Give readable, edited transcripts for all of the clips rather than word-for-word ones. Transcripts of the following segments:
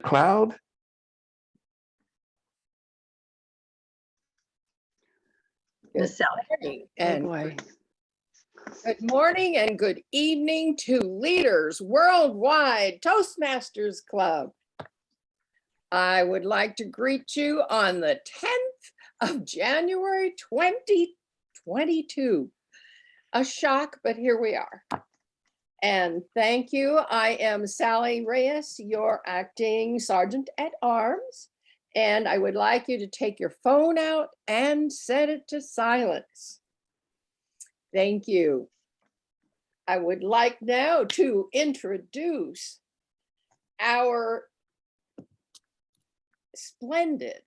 Cloud? Good morning, and boy. good morning and good evening to leaders worldwide Toastmasters Club. I would like to greet you on the 10th of January 2022. A shock, but here we are. And thank you. I am Sally Reyes, your acting Sergeant at Arms. And I would like you to take your phone out and set it to silence. Thank you. I would like now to introduce our splendid,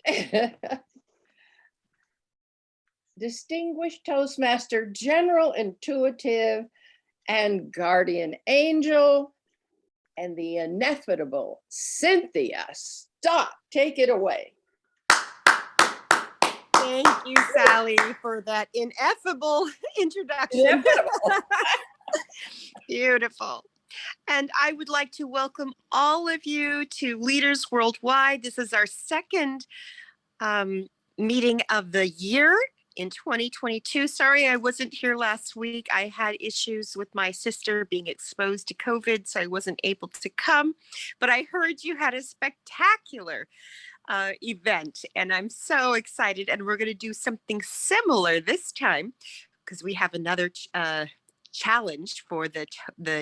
distinguished Toastmaster, General Intuitive, and Guardian Angel, and the ineffable Cynthia Stott. Take it away. Thank you, Sally, for that ineffable introduction. Ineffable. Beautiful. And I would like to welcome all of you to Leaders Worldwide. This is our second meeting of the year in 2022. Sorry, I wasn't here last week. I had issues with my sister being exposed to COVID, so I wasn't able to come. But I heard you had a spectacular event, and I'm so excited. And we're going to do something similar this time because we have another challenge for the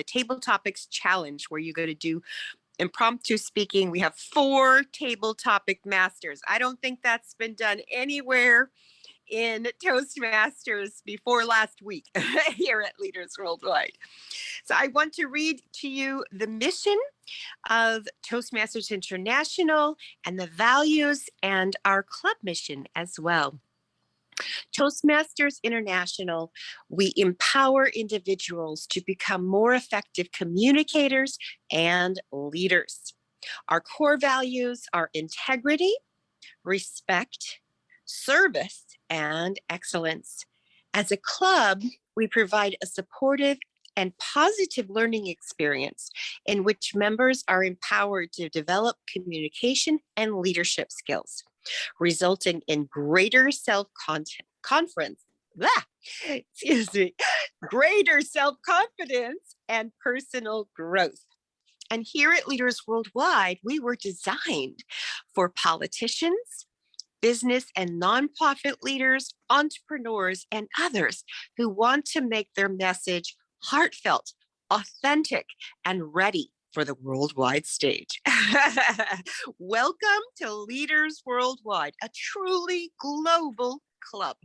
Table Topics Challenge, where you're going to do impromptu speaking. We have 4 table topic masters. I don't think that's been done anywhere in Toastmasters before last week here at Leaders Worldwide. So I want to read to you the mission of Toastmasters International and the values and our club mission as well. Toastmasters International, we empower individuals to become more effective communicators and leaders. Our core values are integrity, respect, service, and excellence. As a club, we provide a supportive and positive learning experience in which members are empowered to develop communication and leadership skills, resulting in greater self-confidence, greater self-confidence and personal growth. And here at Leaders Worldwide, we were designed for politicians, business and nonprofit leaders, entrepreneurs, and others who want to make their message heartfelt, authentic, and ready for the worldwide stage. Welcome to Leaders Worldwide, a truly global club.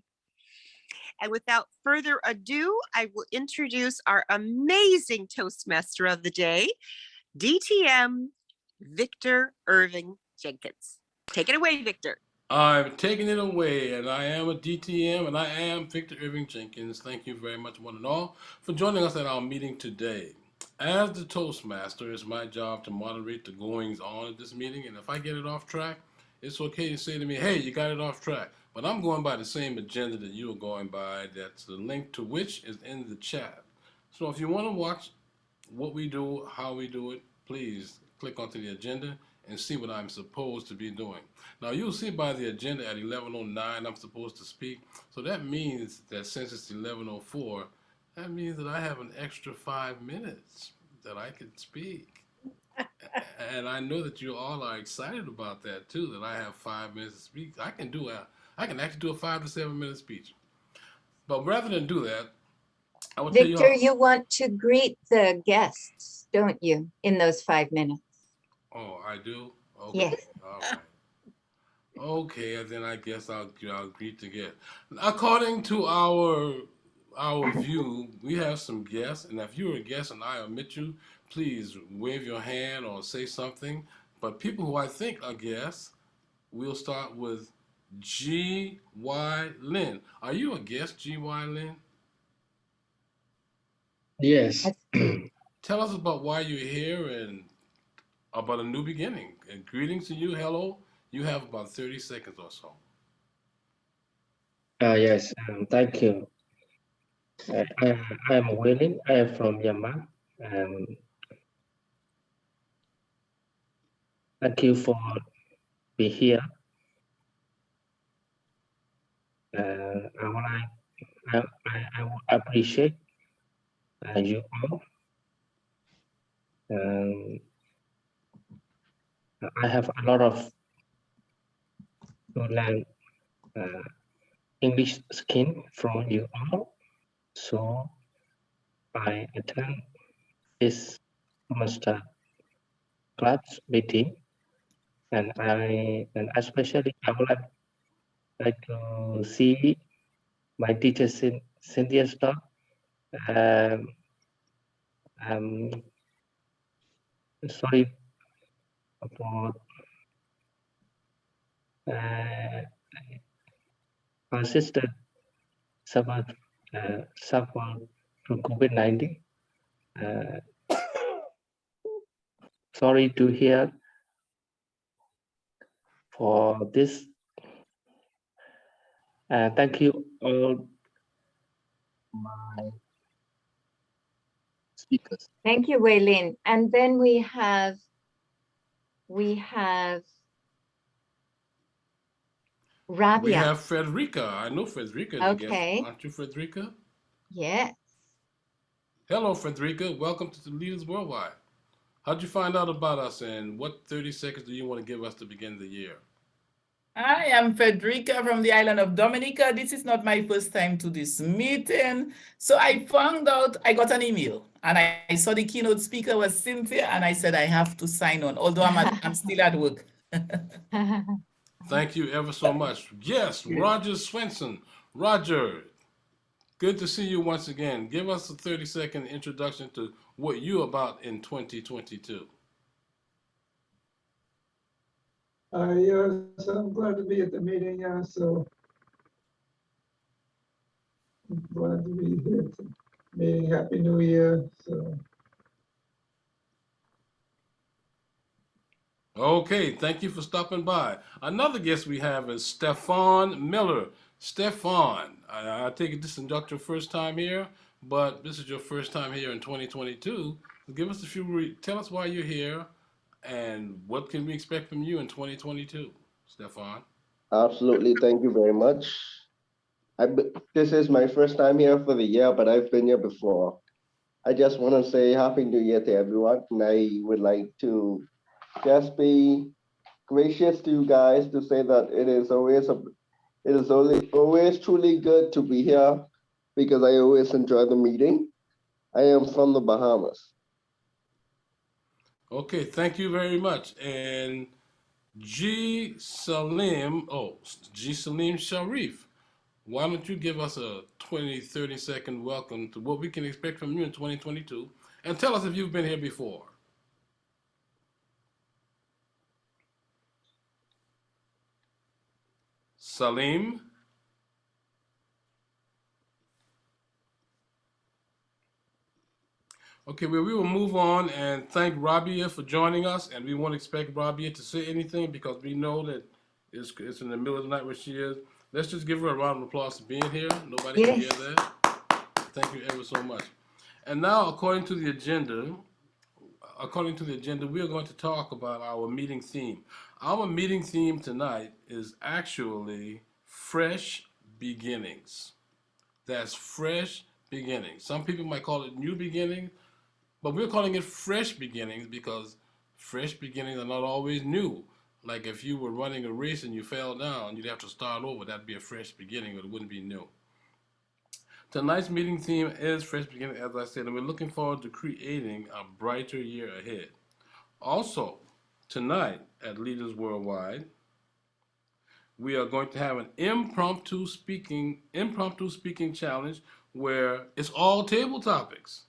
And without further ado, I will introduce our amazing Toastmaster of the day, DTM Victor Irving Jenkins. Take it away, Victor. I'm taking it away, and I am a DTM, and I am Victor Irving Jenkins. Thank you very much, one and all, for joining us at our meeting today. As the Toastmaster, it's my job to moderate the goings-on at this meeting, and if I get it off track, it's okay to say to me, hey, you got it off track. But I'm going by the same agenda that you are going by, that's the link to which is in the chat. So if you want to watch what we do, how we do it, please click onto the agenda and see what I'm supposed to be doing. Now you'll see by the agenda at 11:09 I'm supposed to speak. So that means that since it's 11:04, that means that I have an extra 5 minutes that I can speak. And I know that you all are excited about that too, that I have 5 minutes to speak. I can actually do a 5 to 7 minute speech. But rather than do that, I will tell you Victor, you want to greet the guests, don't you, in those 5 minutes? Oh, I do? Okay. Yes. All right. Okay, then I guess I'll greet the guest. According to our view, we have some guests, and if you're a guest and I omit you, please wave your hand or say something. But people who I think are guests, we'll start with G.Y. Lin. Are you a guest, G.Y. Lin? Yes. Tell us about why you're here and about a new beginning. And greetings to you. Hello. You have about 30 seconds or so. Yes, thank you. I am Willing. I am from Myanmar. Thank you for being here. I appreciate you all. I have a lot of to learn English skill from you all. So I attend this master class meeting, and especially I would like to see my teacher Cynthia Stott. Sorry for my sister suffered from COVID-19. Sorry to hear for this. Thank you all my speakers. Thank you, Waylin. And then we have We Rabia. have Frederica. I know Frederica is a guest. Okay. Aren't you, Frederica? Yes. Hello, Frederica. Welcome to the Leaders Worldwide. How'd you find out about us, and what 30 seconds do you want to give us to begin the year? I am Frederica from the island of Dominica. This is not my first time to this meeting. So I found out, I got an email and I saw the keynote speaker was Cynthia and I said I have to sign on, although I'm still at work. Thank you ever so much. Yes, Roger Swenson. Roger, good to see you once again. Give us a 30-second introduction to what you're about in 2022. Yes, I'm glad to be at the meeting. Yeah, so I'm glad to be here at the meeting. Happy New Year. So Okay, thank you for stopping by. Another guest we have is Stefan Miller. Stefan, I take it this is not your first time here, but this is your first time here in 2022. Give us a few, tell us why you're here and what can we expect from you in 2022, Stefan? Absolutely. Thank you very much. This is my first time here for the year, but I've been here before. I just want to say Happy New Year to everyone. And I would like to just be gracious to you guys to say that it is always truly good to be here because I always enjoy the meeting. I am from the Bahamas. Okay, thank you very much. And G. Salim Sharif, why don't you give us a 20, 30-second welcome to what we can expect from you in 2022, and tell us if you've been here before. Salim? Okay, well, we will move on and thank Rabia for joining us, and we won't expect Rabia to say anything because we know that it's in the middle of the night where she is. Let's just give her a round of applause for being here. Nobody can hear that. Thank you ever so much. And now, according to the agenda, we are going to talk about our meeting theme. Our meeting theme tonight is actually fresh beginnings. That's fresh beginnings. Some people might call it new beginnings, but we're calling it fresh beginnings because fresh beginnings are not always new. Like if you were running a race and you fell down, you'd have to start over. That'd be a fresh beginning, but it wouldn't be new. Tonight's meeting theme is fresh beginning, as I said, and we're looking forward to creating a brighter year ahead. Also, tonight at Leaders Worldwide, we are going to have an impromptu speaking challenge where it's all table topics.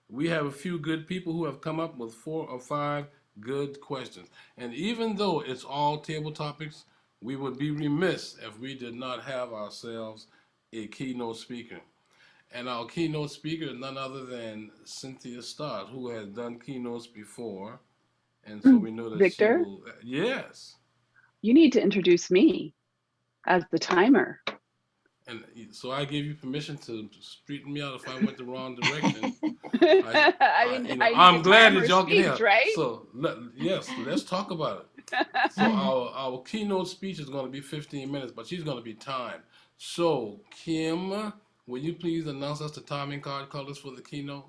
We have a few good people who have come up with 4 or 5 good questions. And even though it's all table topics, we would be remiss if we did not have ourselves a keynote speaker. And our keynote speaker is none other than Cynthia Stott, who has done keynotes before. And so we know that Victor? she will. Yes. You need to introduce me as the timer. And so I gave you permission to straighten me out if I went the wrong direction. I'm glad that y'all can hear. Right? So yes, let's talk about it. So our keynote speech is going to be 15 minutes, but she's going to be timed. So Kim, will you please announce us the timing card colors for the keynote?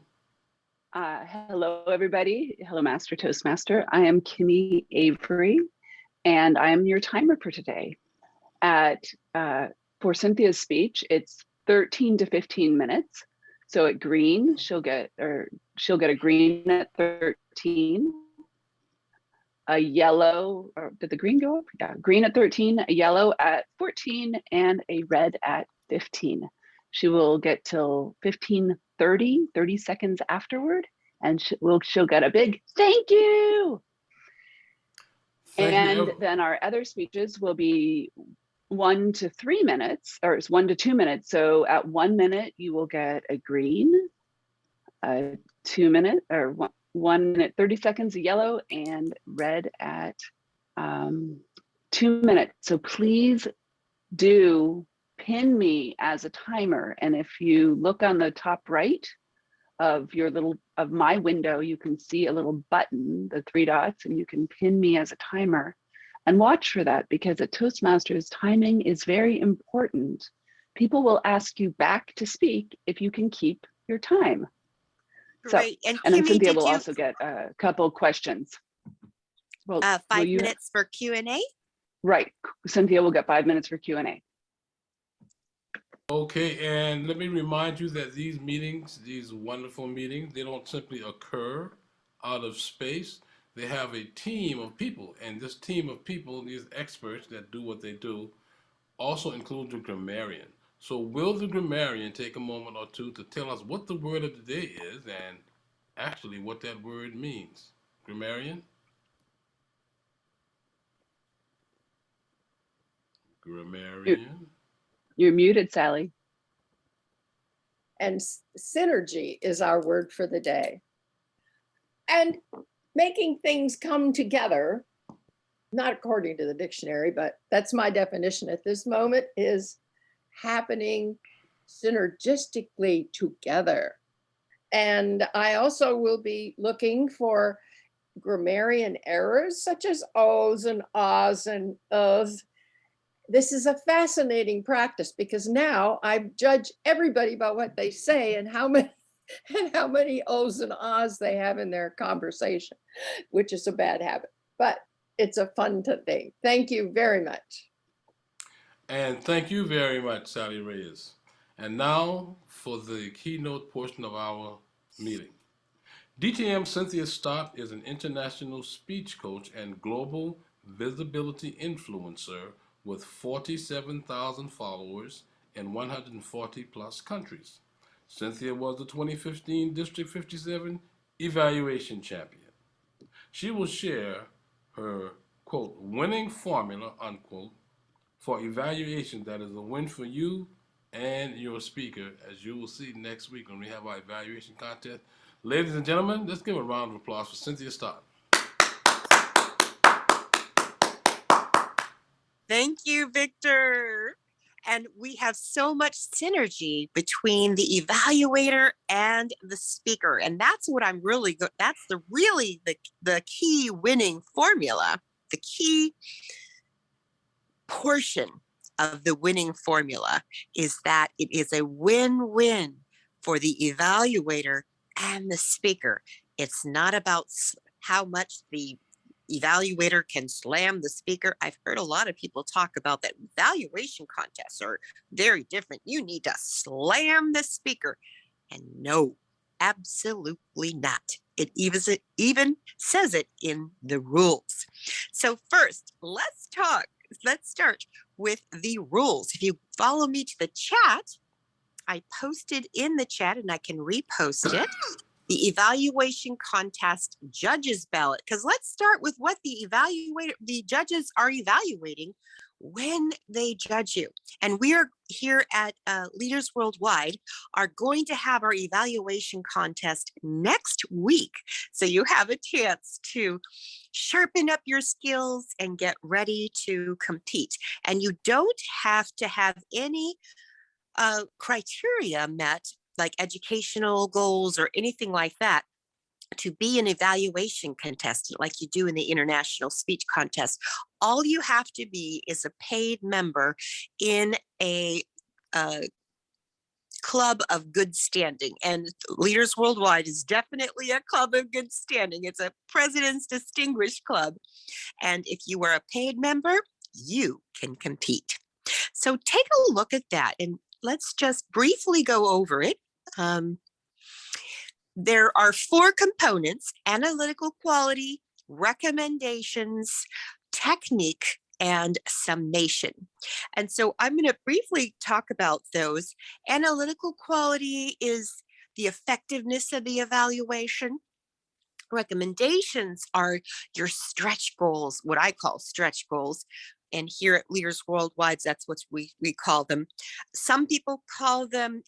Hello, everybody. Hello, Master Toastmaster. I am Kimmy Avery, and I am your timer for today. For Cynthia's speech, it's 13 to 15 minutes. So at green, she'll get a green at 13, a yellow, or did the green go up? Yeah, green at 13, a yellow at 14, and a red at 15. She will get till 15:30, 30 seconds afterward, and she'll get a big thank you. And then our other speeches will be 1 to 3 minutes, or it's 1 to 2 minutes. So at 1 minute, you will get a green, a 2 minute, or 1 minute, 30 seconds, a yellow, and red at 2 minutes. So please do pin me as a timer. And if you look on the top right of my window, you can see a little button, the 3 dots, and you can pin me as a timer. And watch for that, because at Toastmasters, timing is very important. People will ask you back to speak if you can keep your time. Great. So, and then Kimmy, Cynthia will also get a couple questions. Well, 5 minutes for Q&A? Right. Cynthia will get 5 minutes for Q&A. Okay, and let me remind you that these meetings, these wonderful meetings, they don't simply occur out of space. They have a team of people, and this team of people, these experts that do what they do, also include the grammarian. So will the grammarian take a moment or two to tell us what the word of the day is and actually what that word means? Grammarian? Grammarian? You're muted, Sally. And synergy is our word for the day. And making things come together, not according to the dictionary, but that's my definition at this moment, is happening synergistically together. And I also will be looking for grammarian errors such as ohs and ahs and uhs. This is a fascinating practice because now I judge everybody by what they say and how many ohs and ahs they have in their conversation, which is a bad habit, but it's a fun thing. Thank you very much. And thank you very much, Sally Reyes. And now for the keynote portion of our meeting. DTM Cynthia Stott is an international speech coach and global visibility influencer with 47,000 followers in 140 plus countries. Cynthia was the 2015 District 57 Evaluation Champion. She will share her, quote, winning formula, unquote, for evaluation that is a win for you and your speaker, as you will see next week when we have our evaluation contest. Ladies and gentlemen, let's give a round of applause for Cynthia Stott. Thank you, Victor. And we have so much synergy between the evaluator and the speaker. And that's what I'm really good. That's the key winning formula, the key portion of the winning formula is that it is a win-win for the evaluator and the speaker. It's not about how much the evaluator can slam the speaker. I've heard a lot of people talk about that evaluation contests are very different. You need to slam the speaker. And no, absolutely not. It even says it in the rules. So first, let's start with the rules. If you follow me to the chat, I posted in the chat and I can repost it, the evaluation contest judges ballot, because let's start with what the judges are evaluating when they judge you. And we are here at Leaders Worldwide are going to have our evaluation contest next week. So you have a chance to sharpen up your skills and get ready to compete. And you don't have to have any criteria met, like educational goals or anything like that, to be an evaluation contestant like you do in the international speech contest, all you have to be is a paid member in a club of good standing. And Leaders Worldwide is definitely a club of good standing. It's a President's Distinguished Club. And if you are a paid member, you can compete. So take a look at that and let's just briefly go over it. There are 4 components: analytical quality, recommendations, technique, and summation. And so I'm going to briefly talk about those. Analytical quality is the effectiveness of the evaluation. Recommendations are your stretch goals, what I call stretch goals. And here at Leaders Worldwide, that's what we call them. Some people call them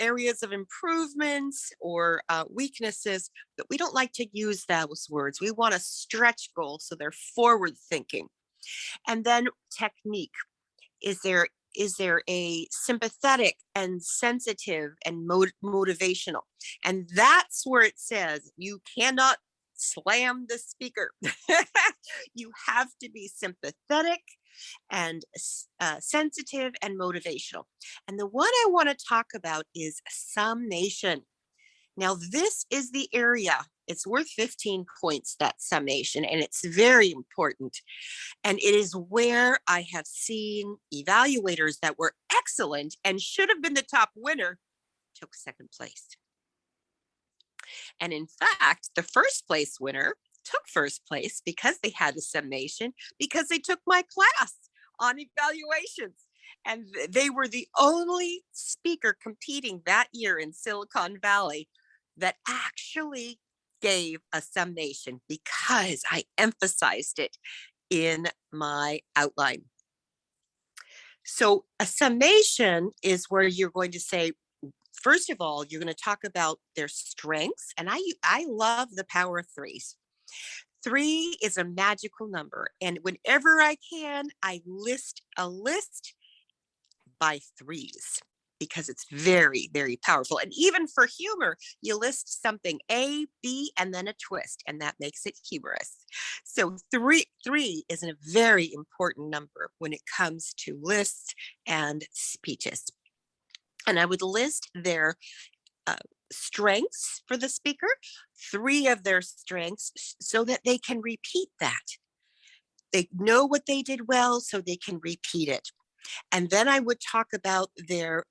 areas of improvements or weaknesses, but we don't like to use those words. We want a stretch goal, so they're forward thinking. And then technique. Is there a sympathetic and sensitive and motivational? And that's where it says you cannot slam the speaker. You have to be sympathetic and sensitive and motivational. And the one I want to talk about is summation. Now, this is the area, it's worth 15 points, that summation, and it's very important. And it is where I have seen evaluators that were excellent and should have been the top winner took second place. And in fact, the first place winner took first place because they had a summation, because they took my class on evaluations. And they were the only speaker competing that year in Silicon Valley that actually gave a summation because I emphasized it in my outline. So a summation is where you're going to say, first of all, you're going to talk about their strengths. And I love the power of 3s. 3 is a magical number. And whenever I can, I list a list by 3s because it's very, very powerful. And even for humor, you list something A, B, and then a twist, and that makes it humorous. So 3 is a very important number when it comes to lists and speeches. And I would list their strengths for the speaker, 3 of their strengths, so that they can repeat that. They know what they did well, so they can repeat it. And then I would talk about their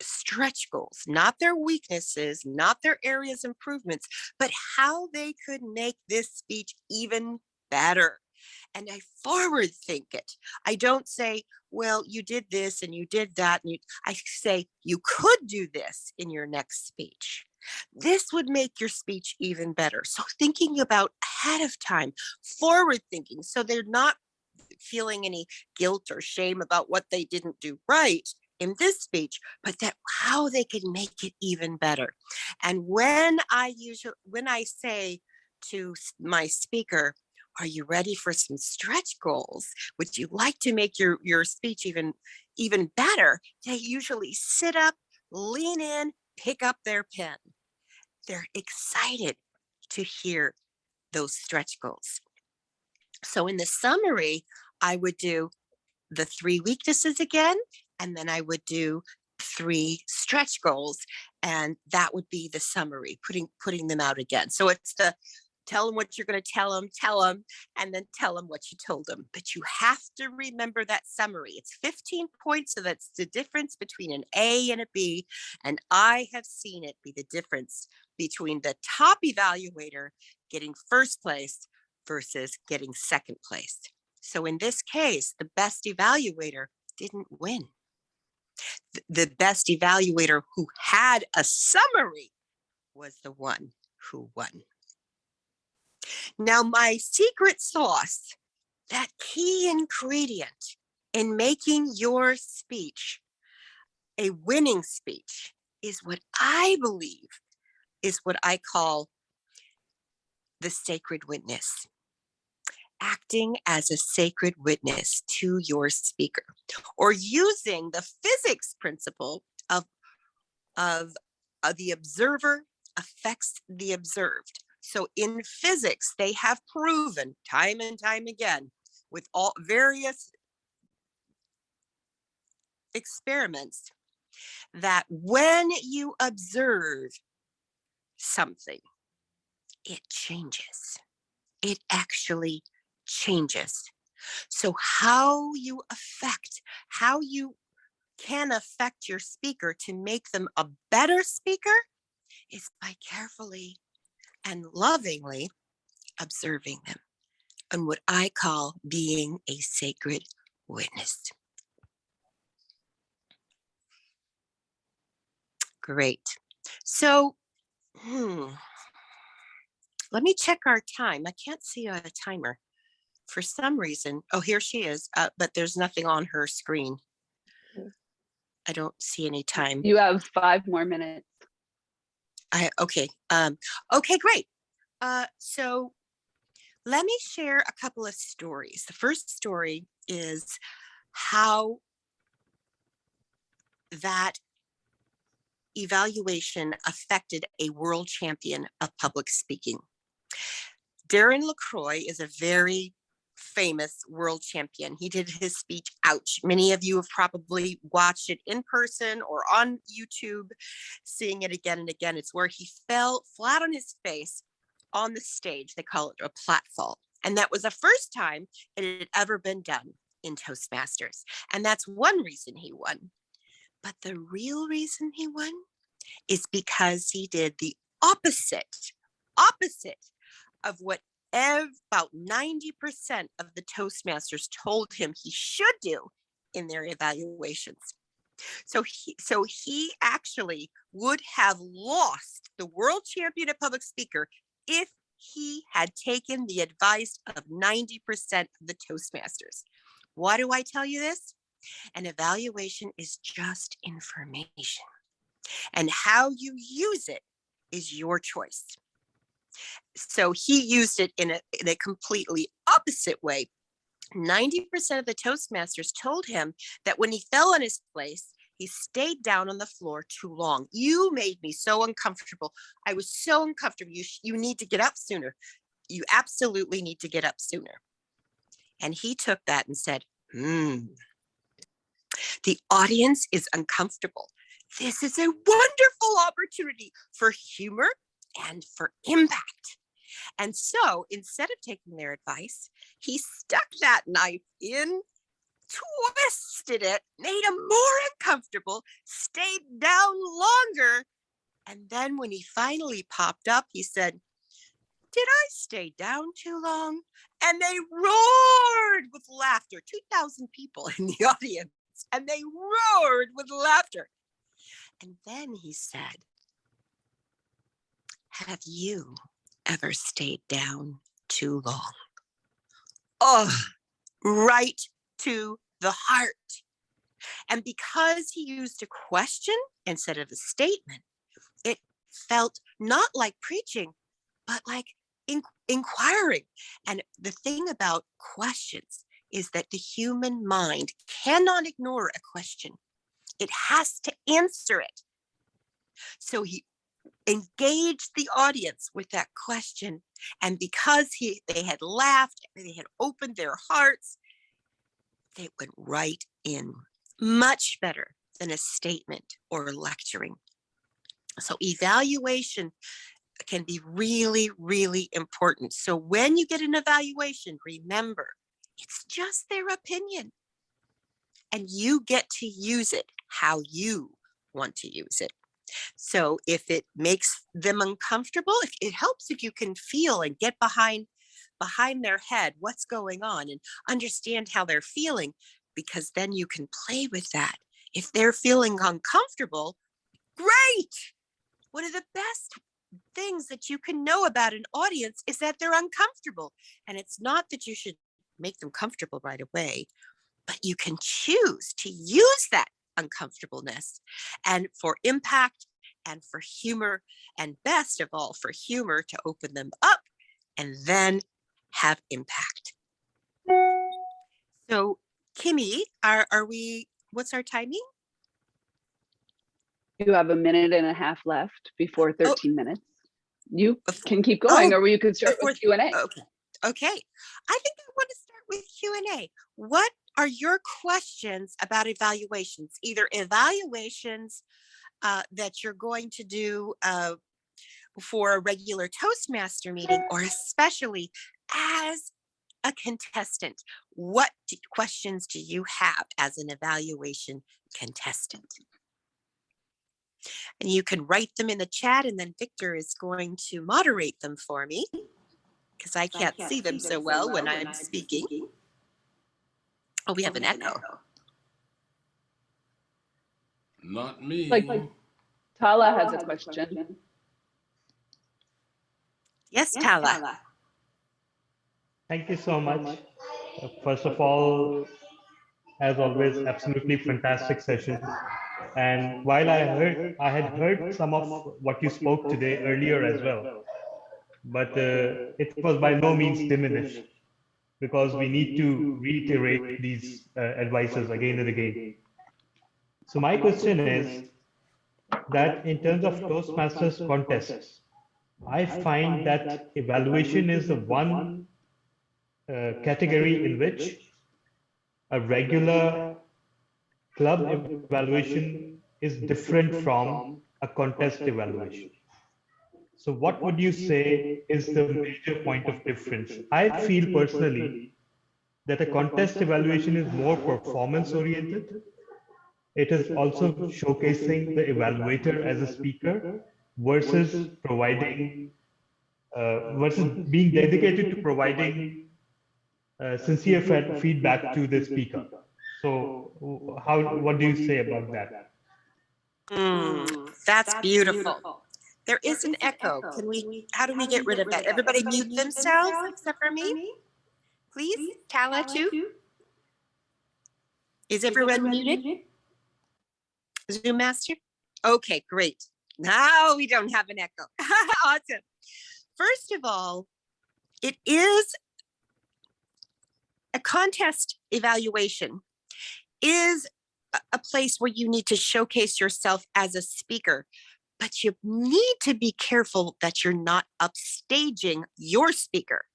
stretch goals, not their weaknesses, not their areas of improvements, but how they could make this speech even better. And I forward think it. I don't say, well, you did this and you did that. And I say, you could do this in your next speech. This would make your speech even better. So thinking about ahead of time, forward thinking, so they're not feeling any guilt or shame about what they didn't do right in this speech, but that how they can make it even better. And when I say to my speaker, are you ready for some stretch goals? Would you like to make your speech even better? They usually sit up, lean in, pick up their pen. They're excited to hear those stretch goals. So in the summary, I would do the 3 weaknesses again, and then I would do 3 stretch goals, and that would be the summary, putting them out again. So it's the tell them what you're going to tell them, and then tell them what you told them. But you have to remember that summary. It's 15 points, so that's the difference between an A and a B, and I have seen it be the difference between the top evaluator getting first place versus getting second place. So in this case, the best evaluator didn't win. The best evaluator who had a summary was the one who won. Now, my secret sauce, that key ingredient in making your speech a winning speech, is what I believe is what I call the sacred witness. Acting as a sacred witness to your speaker, or using the physics principle of, of the observer affects the observed. So in physics, they have proven time and time again with all various experiments that when you observe something, it changes. It actually changes. So how you can affect your speaker to make them a better speaker is by carefully and lovingly observing them, and what I call being a sacred witness. Great. So, let me check our time. I can't see a timer for some reason. Oh, here she is, but there's nothing on her screen. I don't see any time. You have 5 more minutes. Okay. Okay, great. So let me share a couple of stories. The first story is how that evaluation affected a world champion of public speaking. Darren LaCroix is a very famous world champion. He did his speech, ouch. Many of you have probably watched it in person or on YouTube, seeing it again and again. It's where he fell flat on his face on the stage. They call it a platfall. And that was the first time it had ever been done in Toastmasters. And that's one reason he won. But the real reason he won is because he did the opposite of what about 90% of the Toastmasters told him he should do in their evaluations. So he actually would have lost the world champion of public speaker if he had taken the advice of 90% of the Toastmasters. Why do I tell you this? An evaluation is just information, and how you use it is your choice. So he used it in a completely opposite way. 90% of the Toastmasters told him that when he fell on his face, he stayed down on the floor too long. You made me so uncomfortable. I was so uncomfortable. You need to get up sooner. You absolutely need to get up sooner. And he took that and said, the audience is uncomfortable. This is a wonderful opportunity for humor and for impact. And so instead of taking their advice, he stuck that knife in, twisted it, made him more uncomfortable, stayed down longer. And then when he finally popped up, he said, did I stay down too long? And they roared with laughter. 2,000 people in the audience, and they roared with laughter. And then he said, have you ever stayed down too long? Oh, right to the heart. And because he used a question instead of a statement, it felt not like preaching, but like inquiring. And the thing about questions is that the human mind cannot ignore a question. It has to answer it. So he engaged the audience with that question. And because they had laughed, they had opened their hearts, they went right in. Much better than a statement or lecturing. So evaluation can be really, really important. So when you get an evaluation, remember, it's just their opinion. And you get to use it how you want to use it. So if it makes them uncomfortable, it helps if you can feel and get behind their head what's going on and understand how they're feeling, because then you can play with that. If they're feeling uncomfortable, great. One of the best things that you can know about an audience is that they're uncomfortable. And it's not that you should make them comfortable right away, but you can choose to use that uncomfortableness and for impact and for humor, and best of all, for humor to open them up and then have impact. So Kimmy, are we, what's our timing? You have a minute and a half left before 13 minutes. You Before- can keep going, oh, or you could start before- with Q&A. Okay. I think I want to start with Q&A. What are your questions about evaluations? Either evaluations that you're going to do for a regular Toastmaster meeting, or especially as a contestant. What questions do you have as an evaluation contestant? And you can write them in the chat, and then Victor is going to moderate them for me because I can't see them so well when I'm speaking. Oh, we have an echo. Not me. Like Tala has a question. Yes, Tala. Thank you so much. First of all, as always, absolutely fantastic session. And while I had heard some of what you spoke today earlier as well, but it was by no means diminished, because we need to reiterate these advices again and again. So my question is that in terms of Toastmasters contests, I find that evaluation is the one category in which a regular club evaluation is different from a contest evaluation. So what would you say is the major point of difference? I feel personally that a contest evaluation is more performance oriented. It is also showcasing the evaluator as a speaker versus being dedicated to providing sincere feedback to the speaker. So what do you say about that? That's beautiful. There is an echo. How do we get rid of that? Everybody mute themselves except for me? Please, Tala too. Is everyone muted? Zoom Master? Okay, great. Now we don't have an echo. Awesome. First of all, it is a contest evaluation is a place where you need to showcase yourself as a speaker, but you need to be careful that you're not upstaging your speaker.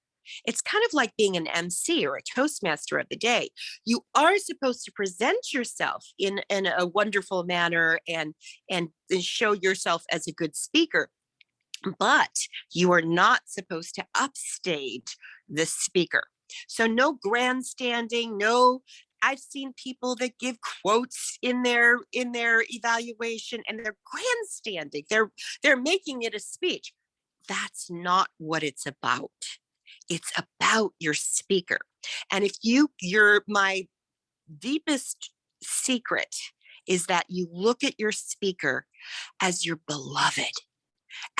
It's kind of like being an MC or a Toastmaster of the day. You are supposed to present yourself in a wonderful manner and show yourself as a good speaker, but you are not supposed to upstage the speaker. So no grandstanding, no. I've seen people that give quotes in their evaluation and they're grandstanding. They're making it a speech. That's not what it's about. It's about your speaker. And if my deepest secret is that you look at your speaker as your beloved,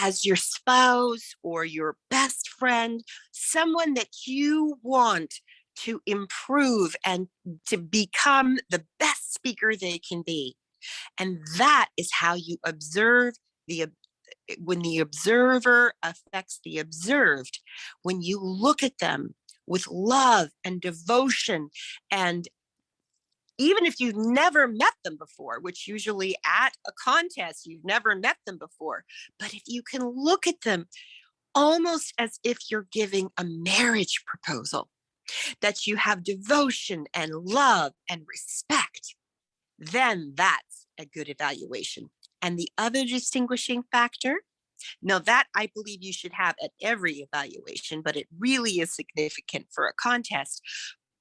as your spouse or your best friend, someone that you want to improve and to become the best speaker they can be. And that is how you observe when the observer affects the observed, when you look at them with love and devotion, and even if you've never met them before, which usually at a contest, you've never met them before, but if you can look at them almost as if you're giving a marriage proposal, that you have devotion and love and respect, then that's a good evaluation. And the other distinguishing factor, now that I believe you should have at every evaluation, but it really is significant for a contest.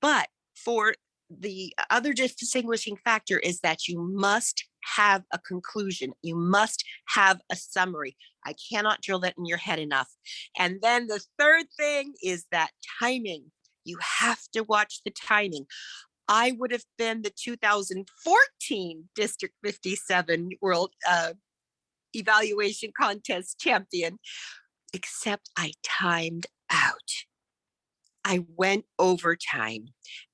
But for the other distinguishing factor is that you must have a conclusion. You must have a summary. I cannot drill that in your head enough. And then the third thing is that timing. You have to watch the timing. I would have been the 2014 District 57 World Evaluation Contest champion, except I timed out. I went overtime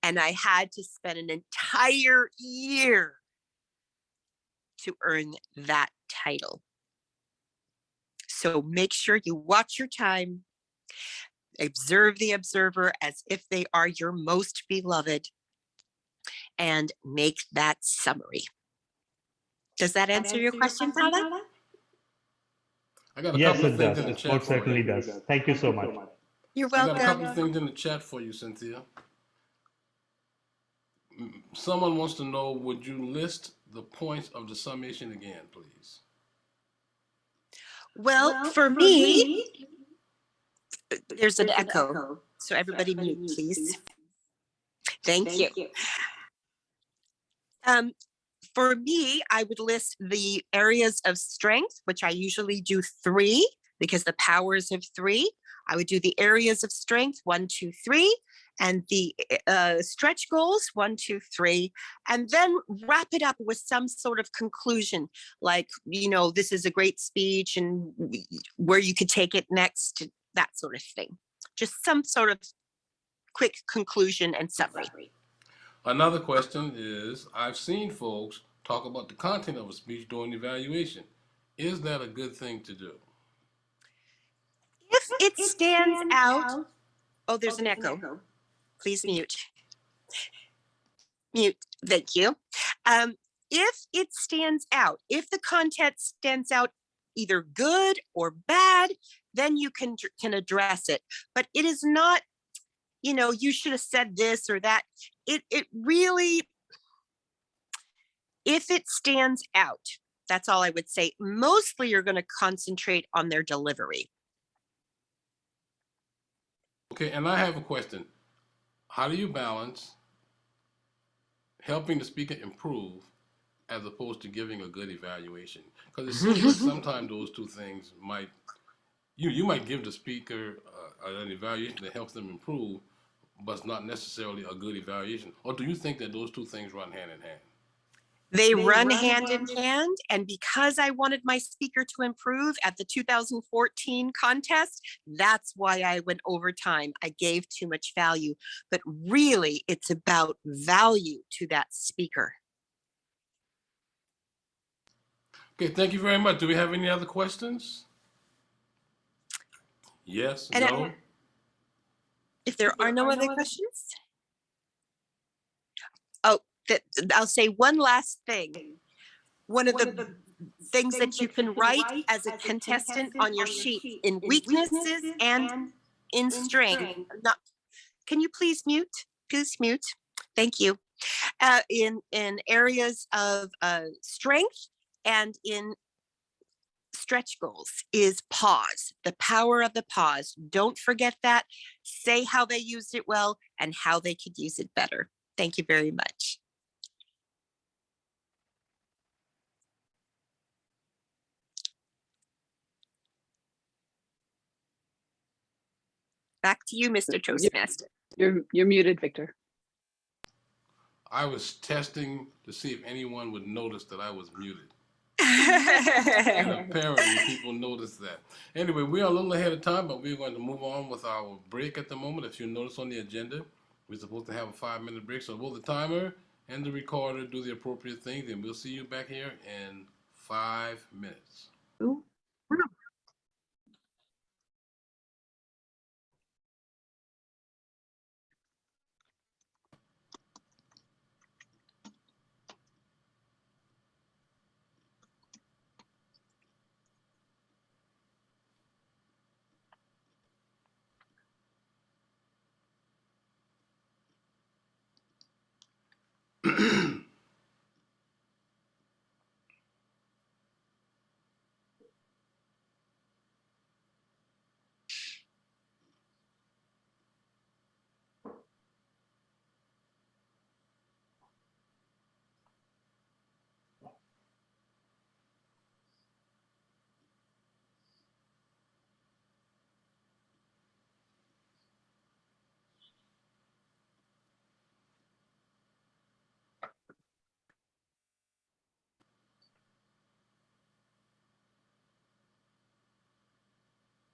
and I had to spend an entire year to earn that title. So make sure you watch your time, observe the observer as if they are your most beloved, and make that summary. Does that answer your question, Paula? I got a Yes, couple of it things does. in the It chat most for certainly you. does. Thank you so much. You're I got a couple welcome. of things in the chat for you, Cynthia. Someone wants to know, would you list the points of the summation again, please? Well, for me, there's an echo. So everybody mute, please. Thank you. For me, I would list the areas of strength, which I usually do 3 because the powers of 3. I would do the areas of strength 1, 2, 3, and the stretch goals 1, 2, 3, and then wrap it up with some sort of conclusion, like, you know, this is a great speech and where you could take it next, that sort of thing. Just some sort of quick conclusion and summary. Another question is, I've seen folks talk about the content of a speech during evaluation. Is that a good thing to do? If it stands out, oh, there's an echo. Please mute. Mute, thank you. If it stands out, if the content stands out either good or bad, then you can address it. But it is not, you know, you should have said this or that. It really, if it stands out, that's all I would say. Mostly you're going to concentrate on their delivery. Okay, and I have a question. How do you balance helping the speaker improve as opposed to giving a good evaluation? Because it seems like sometimes those two things might, you might give the speaker an evaluation that helps them improve, but it's not necessarily a good evaluation. Or do you think that those two things run hand in hand? They run hand in hand, and because I wanted my speaker to improve at the 2014 contest, that's why I went overtime. I gave too much value, but really it's about value to that speaker. Okay, thank you very much. Do we have any other questions? Yes, And no? if there are no other questions, oh, I'll say one last thing. One of the things that you can write as a contestant on your sheet in weaknesses and in strength. Can you please mute? Please mute. Thank you. In areas of strength and in stretch goals is pause, the power of the pause. Don't forget that. Say how they used it well and how they could use it better. Thank you very much. Back to you, Mr. Toastmaster. You're muted, Victor. I was testing to see if anyone would notice that I was muted. And apparently people noticed that. Anyway, we are a little ahead of time, but we're going to move on with our break at the moment. If you notice on the agenda, we're supposed to have a 5-minute break. So will the timer and the recorder do the appropriate things, and we'll see you back here in 5 minutes. Ooh.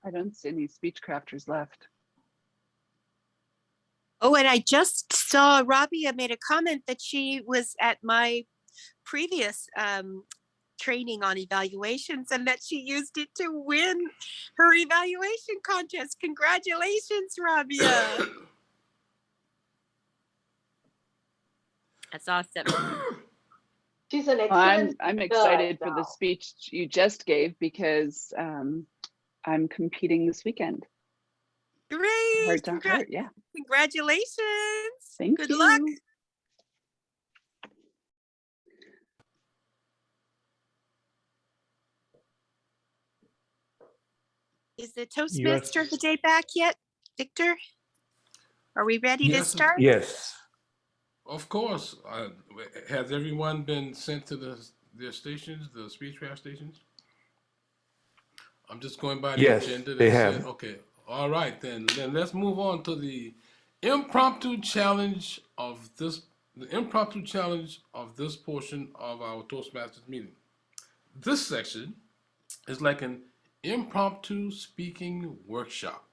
I don't see any speech crafters left. Oh, and I just saw Rabia made a comment that she was at my previous training on evaluations and that she used it to win her evaluation contest. Congratulations, Rabia. That's awesome. She's an I'm excellent I'm speaker excited right for the now. speech you just gave because I'm competing this weekend, Great. heart to heart. Yeah, Congratulations. thank Good luck. you. Is the Toastmaster of the day back yet, Victor? Are we ready to Yes, start? Yes. of course. Has everyone been sent to their stations, the speechcraft stations? I'm just going by the Yes, agenda they that said, have. okay, all right, then let's move on to impromptu challenge of this, the impromptu challenge of this portion of our Toastmasters meeting. This section is like an impromptu speaking workshop.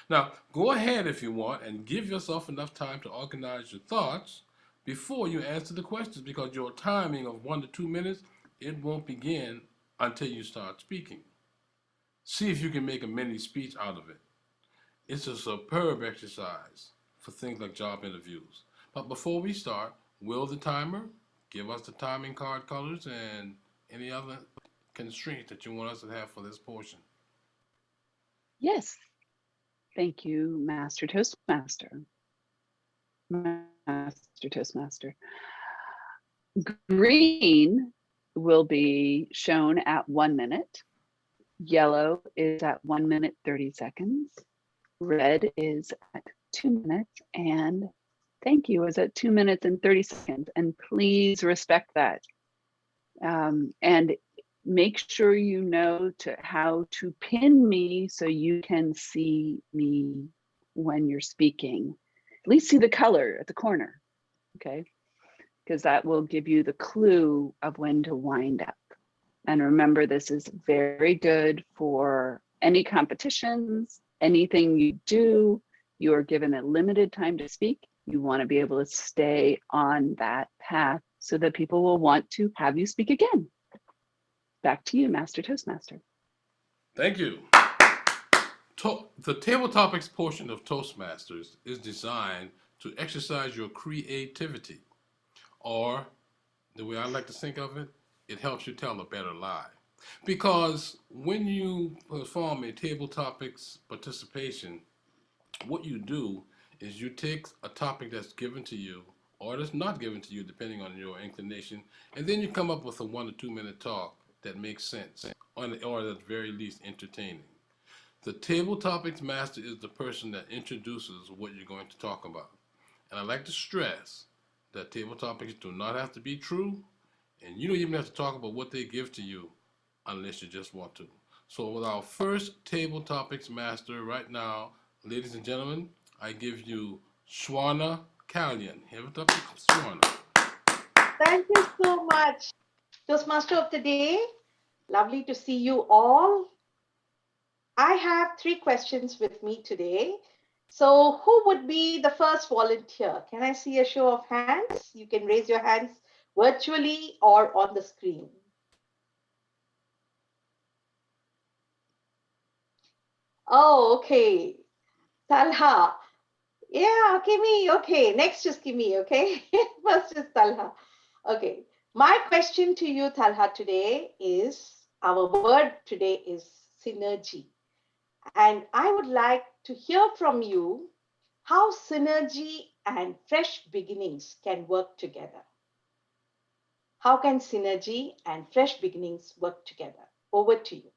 Now, go ahead if you want and give yourself enough time to organize your thoughts before you answer the questions because your timing of 1 to 2 minutes, it won't begin until you start speaking. See if you can make a mini speech out of it. It's a superb exercise for things like job interviews. But before we start, will the timer give us the timing card colors and any other constraints that you want us to have for this portion? Yes, thank you, Master Toastmaster. Master Toastmaster. Green will be shown at 1 minute. Yellow is at 1 minute 30 seconds. Red is at 2 minutes. And thank you is at 2 minutes and 30 seconds. And please respect that. And make sure you know how to pin me so you can see me when you're speaking. At least see the color at the corner, okay? Because that will give you the clue of when to wind up. And remember, this is very good for any competitions, anything you do. You are given a limited time to speak. You want to be able to stay on that path so that people will want to have you speak again. Back to you, Master Toastmaster. Thank you. The table topics portion of Toastmasters is designed to exercise your creativity, or the way I like to think of it, it helps you tell a better lie. Because when you perform a table topics participation, what you do is you take a topic that's given to you or that's not given to you, depending on your inclination, and then you come up with a 1 to 2 minute talk that makes sense, or at the very least entertaining. The table topics master is the person that introduces what you're going to talk about. And I like to stress that table topics do not have to be true, and you don't even have to talk about what they give to you unless you just want to. So with our first table topics master right now, ladies and gentlemen, I give you Shwana Kalyan. Have it up to Shwana. Thank you so much, Toastmaster of the Day. Lovely to see you all. I have 3 questions with me today. So who would be the first volunteer? Can I see a show of hands? You can raise your hands virtually or on the screen. Oh, okay. Talha. Yeah, Kimi. Okay, next is Kimi. Okay, first is Talha. Okay, my question to you, Talha, today is our word today is synergy. And I would like to hear from you how synergy and fresh beginnings can work together. How can synergy and fresh beginnings work together? Over to you.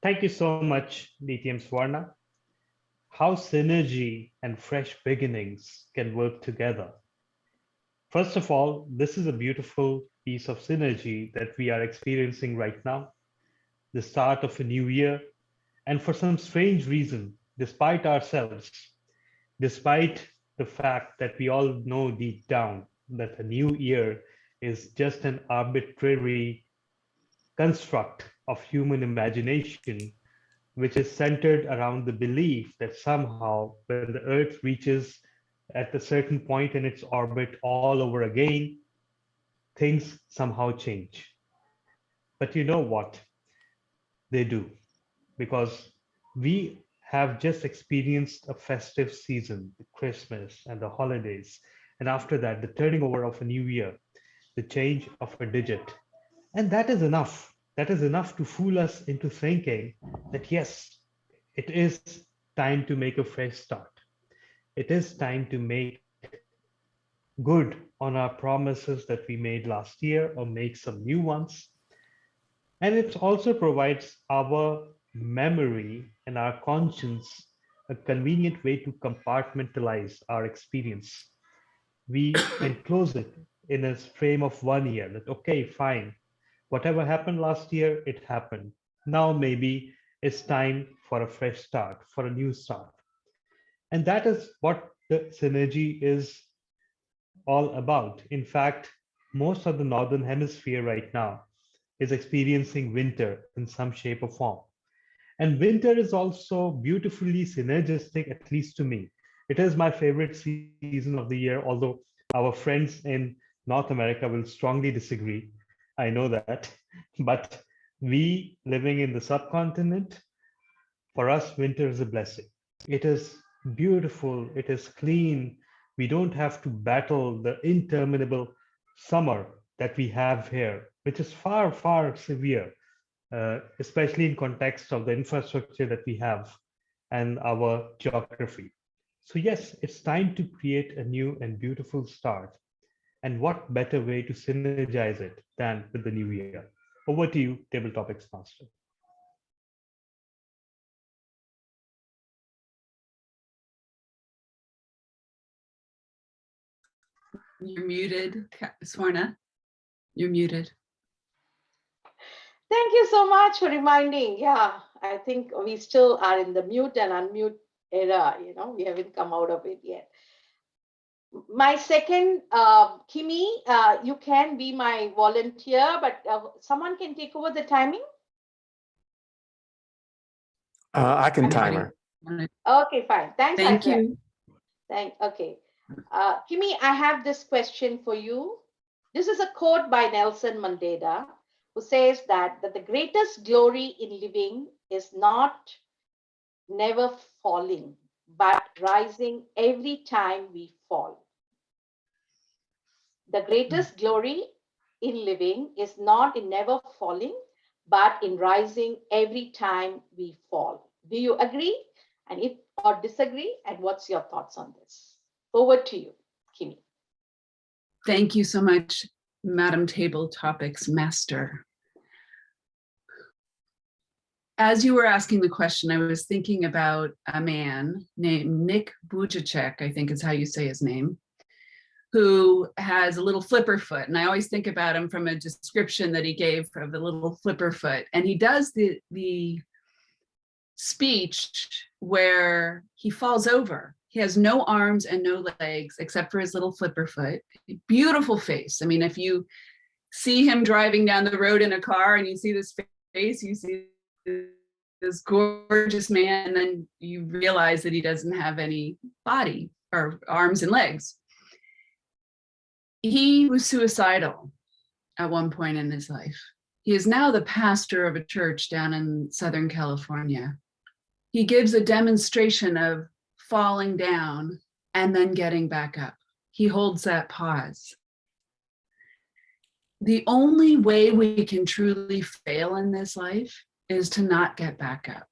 Thank you so much, DTM Swarna. How synergy and fresh beginnings can work together. First of all, this is a beautiful piece of synergy that we are experiencing right now, the start of a new year. And for some strange reason, despite ourselves, despite the fact that we all know deep down that a new year is just an arbitrary construct of human imagination, which is centered around the belief that somehow when the Earth reaches at a certain point in its orbit all over again, things somehow change. But you know what? They do, because we have just experienced a festive season, Christmas and the holidays, and after that, the turning over of a new year, the change of a digit. And that is enough. That is enough to fool us into thinking that yes, it is time to make a fresh start. It is time to make good on our promises that we made last year or make some new ones. And it also provides our memory and our conscience a convenient way to compartmentalize our experience. We enclose it in a frame of 1 year that, okay, fine, whatever happened last year, it happened. Now maybe it's time for a fresh start, for a new start. And that is what the synergy is all about. In fact, most of the Northern Hemisphere right now is experiencing winter in some shape or form. And winter is also beautifully synergistic, at least to me. It is my favorite season of the year, although our friends in North America will strongly disagree. I know that. But we living in the subcontinent, for us, winter is a blessing. It is beautiful, it is clean. We don't have to battle the interminable summer that we have here, which is far, far severe, especially in context of the infrastructure that we have and our geography. So yes, it's time to create a new and beautiful start. And what better way to synergize it than with the new year? Over to you, Table Topics Master. You're muted, Swarna. You're muted. Thank you so much for reminding. Yeah, I think we still are in the mute and unmute era. We haven't come out of it yet. My second, Kimi, you can be my volunteer, but someone can take over the timing. I can timer. Okay, fine. Thanks. Thank you. Okay. Kimi, I have this question for you. This is a quote by Nelson Mandela, who says that the greatest glory in living is not never falling, but rising every time we fall. The greatest glory in living is not in never falling, but in rising every time we fall. Do you agree? And if or disagree, and what's your thoughts on this? Over to you, Kimi. Thank you so much, Madam Table Topics Master. As you were asking the question, I was thinking about a man named Nick Vujicic, I think is how you say his name, who has a little flipper foot. And I always think about him from a description that he gave of the little flipper foot. And he does the speech where he falls over. He has no arms and no legs except for his little flipper foot. Beautiful face. I mean, if you see him driving down the road in a car and you see this face, you see this gorgeous man, and then you realize that he doesn't have any body or arms and legs. He was suicidal at one point in his life. He is now the pastor of a church down in Southern California. He gives a demonstration of falling down and then getting back up. He holds that pause. The only way we can truly fail in this life is to not get back up.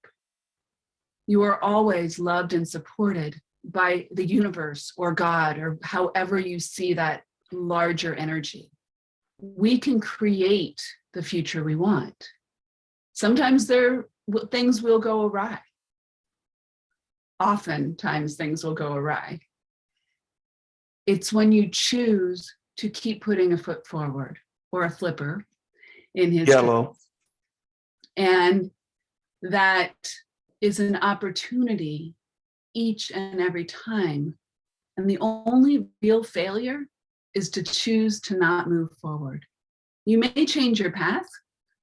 You are always loved and supported by the universe or God, or however you see that larger energy. We can create the future we want. Sometimes things will go awry. Oftentimes things will go awry. It's when you choose to keep putting a foot forward, or a flipper in his Yellow. case. And that is an opportunity each and every time. And the only real failure is to choose to not move forward. You may change your path.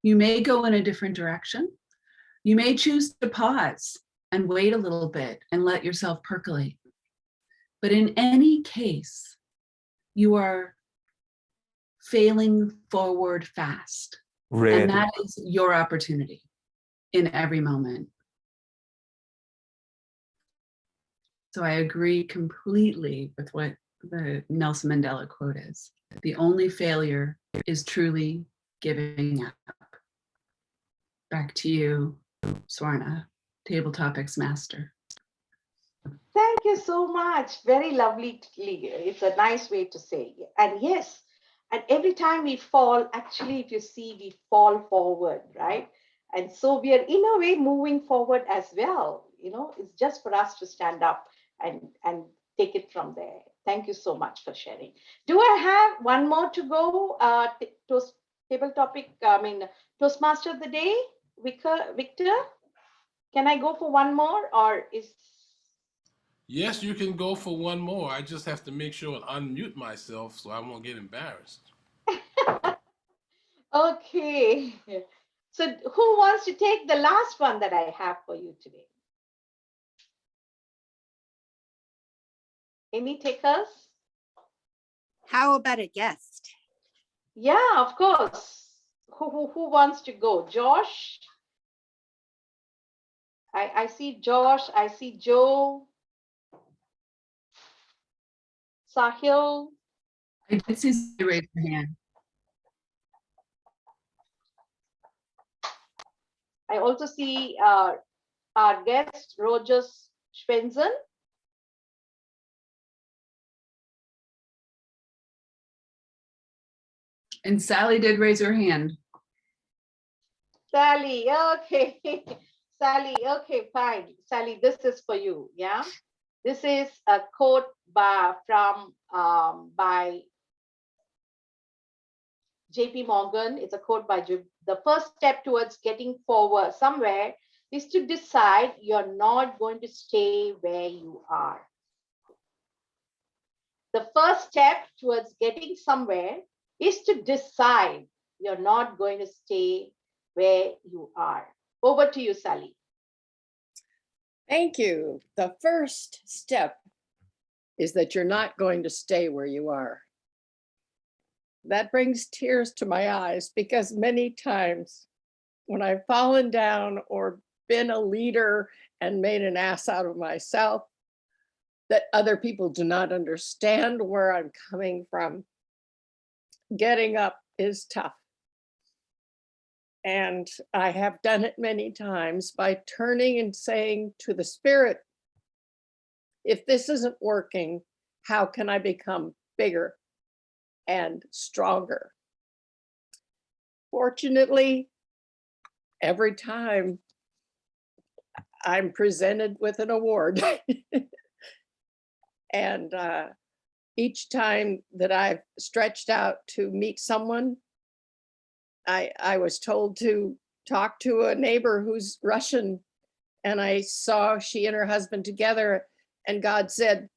You may go in a different direction. You may choose to pause and wait a little bit and let yourself percolate. But in any case, you are failing forward fast. Red. And that is your opportunity in every moment. So I agree completely with what the Nelson Mandela quote is. The only failure is truly giving up. Back to you, Swarna, Table Topics Master. Thank you so much. Very lovely. It's a nice way to say. And yes, and every time we fall, actually, if you see, we fall forward, right? And so we are in a way moving forward as well. It's just for us to stand up and take it from there. Thank you so much for sharing. Do I have one more to go? Table topic, Toastmaster of the day, Victor? Can I go for one more, or is... Yes, you can go for one more. I just have to make sure and unmute myself so I won't get embarrassed. Okay. So who wants to take the last one that I have for you today? Any takers? How about a guest? Yeah, of course. Who wants to go? Josh? I see Josh. I see Joe. Sahil. I did see somebody raise their hand. I also see our guest, Rogers Schwensen. And Sally did raise her hand. Sally, okay. Sally, okay, fine. Sally, this is for you, yeah? This is a quote by JP Morgan. It's a quote by the first step towards getting forward somewhere is to decide you're not going to stay where you are. The first step towards getting somewhere is to decide you're not going to stay where you are. Over to you, Sally. Thank you. The first step is that you're not going to stay where you are. That brings tears to my eyes because many times when I've fallen down or been a leader and made an ass out of myself, that other people do not understand where I'm coming from. Getting up is tough. And I have done it many times by turning and saying to the spirit, if this isn't working, how can I become bigger and stronger? Fortunately, every time I'm presented with an award. And each time that I've stretched out to meet someone, I was told to talk to a neighbor who's Russian, and I saw she and her husband together, and God said,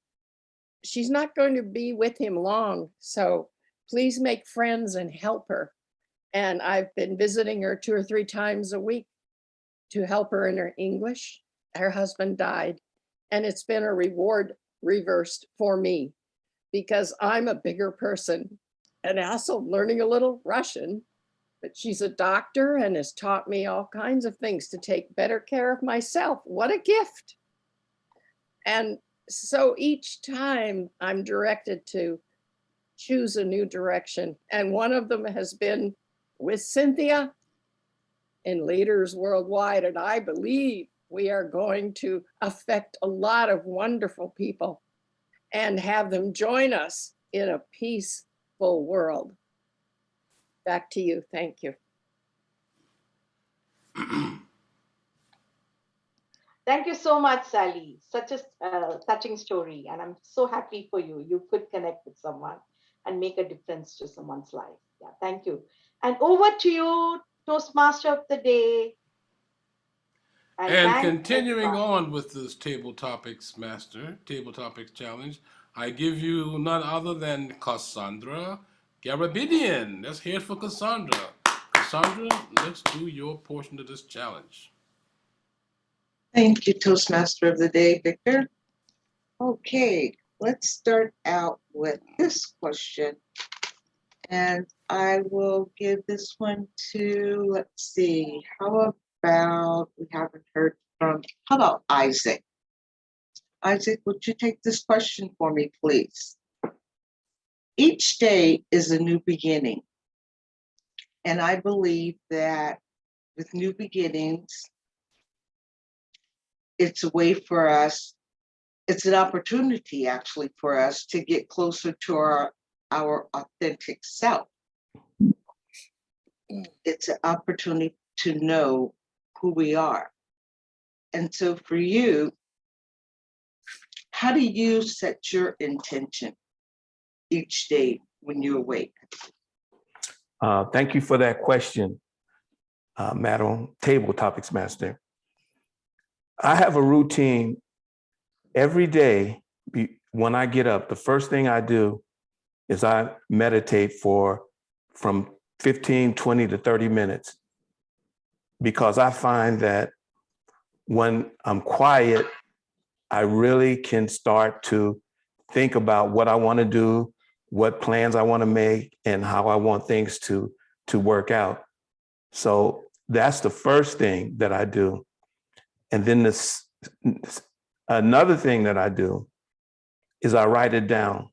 she's not going to be with him long, so please make friends and help her. And I've been visiting her 2 or 3 times a week to help her in her English. Her husband died, and it's been a reward reversed for me because I'm a bigger person and also learning a little Russian. But she's a doctor and has taught me all kinds of things to take better care of myself. What a gift. And so each time I'm directed to choose a new direction. And one of them has been with Cynthia in Leaders Worldwide. And I believe we are going to affect a lot of wonderful people and have them join us in a peaceful world. Back to you. Thank you. Thank you so much, Sally. Such a touching story. And I'm so happy for you. You could connect with someone and make a difference to someone's life. Yeah, thank you. And over to you, Toastmaster of the Day. And continuing on with this Table Topics Challenge, I give you none other than Cassandra Garabidian. Let's hear it for Cassandra. Cassandra, let's do your portion of this challenge. Thank you, Toastmaster of the Day, Victor. Okay, let's start out with this question. And I will give this one to, let's see, how about, we haven't heard from, how about Isaac? Isaac, would you take this question for me, please? Each day is a new beginning. And I believe that with new beginnings, it's a way for us, it's an opportunity actually for us to get closer to our authentic self. It's an opportunity to know who we are. And so for you, how do you set your intention each day when you awake? Thank you for that question, Madam Table Topics Master. I have a routine every day. When I get up, the first thing I do is I meditate for from 15, 20 to 30 minutes, because I find that when I'm quiet, I really can start to think about what I want to do, what plans I want to make, and how I want things to work out. So that's the first thing that I do. And then another thing that I do is I write it down,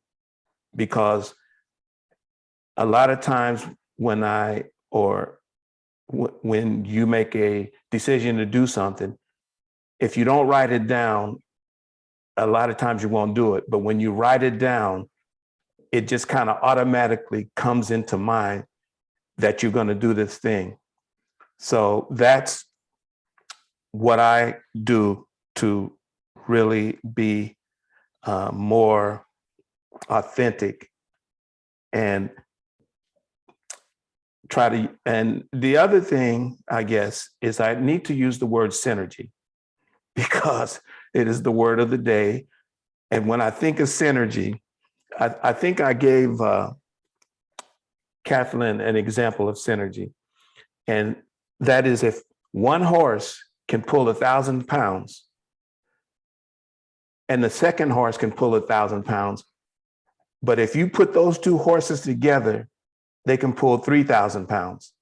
because a lot of times when when you make a decision to do something, if you don't write it down, a lot of times you won't do it. But when you write it down, it just kind of automatically comes into mind that you're going to do this thing. So that's what I do to really be more authentic and and the other thing, I guess, is I need to use the word synergy, because it is the word of the day. And when I think of synergy, I think I gave Kathleen an example of synergy. And that is, if one horse can pull 1,000 pounds and the second horse can pull 1,000 pounds, but if you put those two horses together, they can pull 3,000 pounds.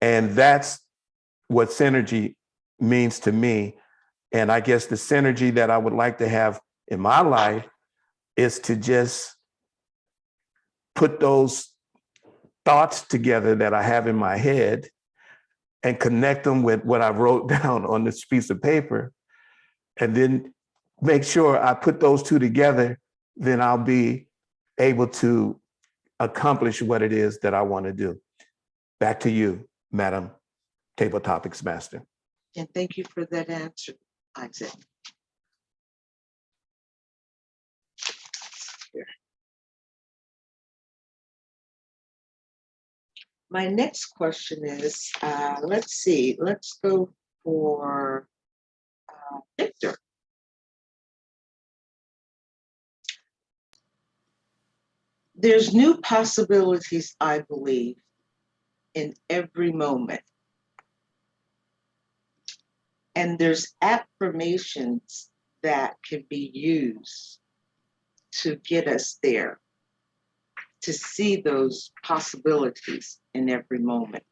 And that's what synergy means to me. And I guess the synergy that I would like to have in my life is to just put those thoughts together that I have in my head and connect them with what I wrote down on this piece of paper, and then make sure I put those two together, then I'll be able to accomplish what it is that I want to do. Back to you, Madam Table Topics Master. And thank you for that answer, Isaac. Here. My next question is, let's see, let's go for Victor. There's new possibilities, I believe, in every moment. And there's affirmations that can be used to get us there, to see those possibilities in every moment.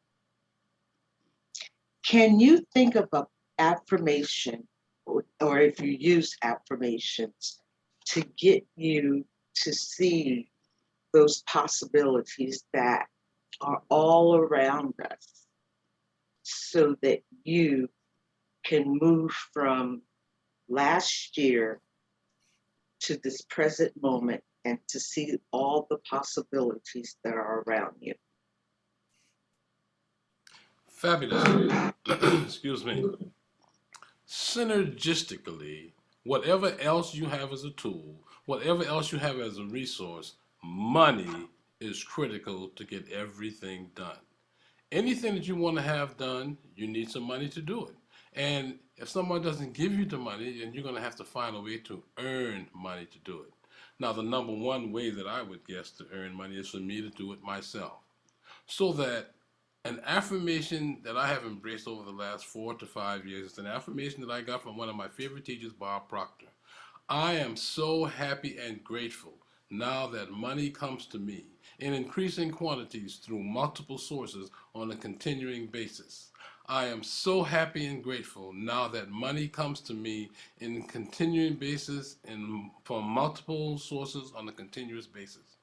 Can you think of an affirmation, or if you use affirmations, to get you to see those possibilities that are all around us, so that you can move from last year to this present moment and to see all the possibilities that are around you? Fabulous. Excuse me. Synergistically, whatever else you have as a tool, whatever else you have as a resource, money is critical to get everything done. Anything that you want to have done, you need some money to do it. And if someone doesn't give you the money, then you're going to have to find a way to earn money to do it. Now, the number one way that I would guess to earn money is for me to do it myself. So that an affirmation that I have embraced over the last 4 to 5 years is an affirmation that I got from one of my favorite teachers, Bob Proctor. I am so happy and grateful now that money comes to me in increasing quantities through multiple sources on a continuing basis. I am so happy and grateful now that money comes to me in a continuing basis and from multiple sources on a continuous basis.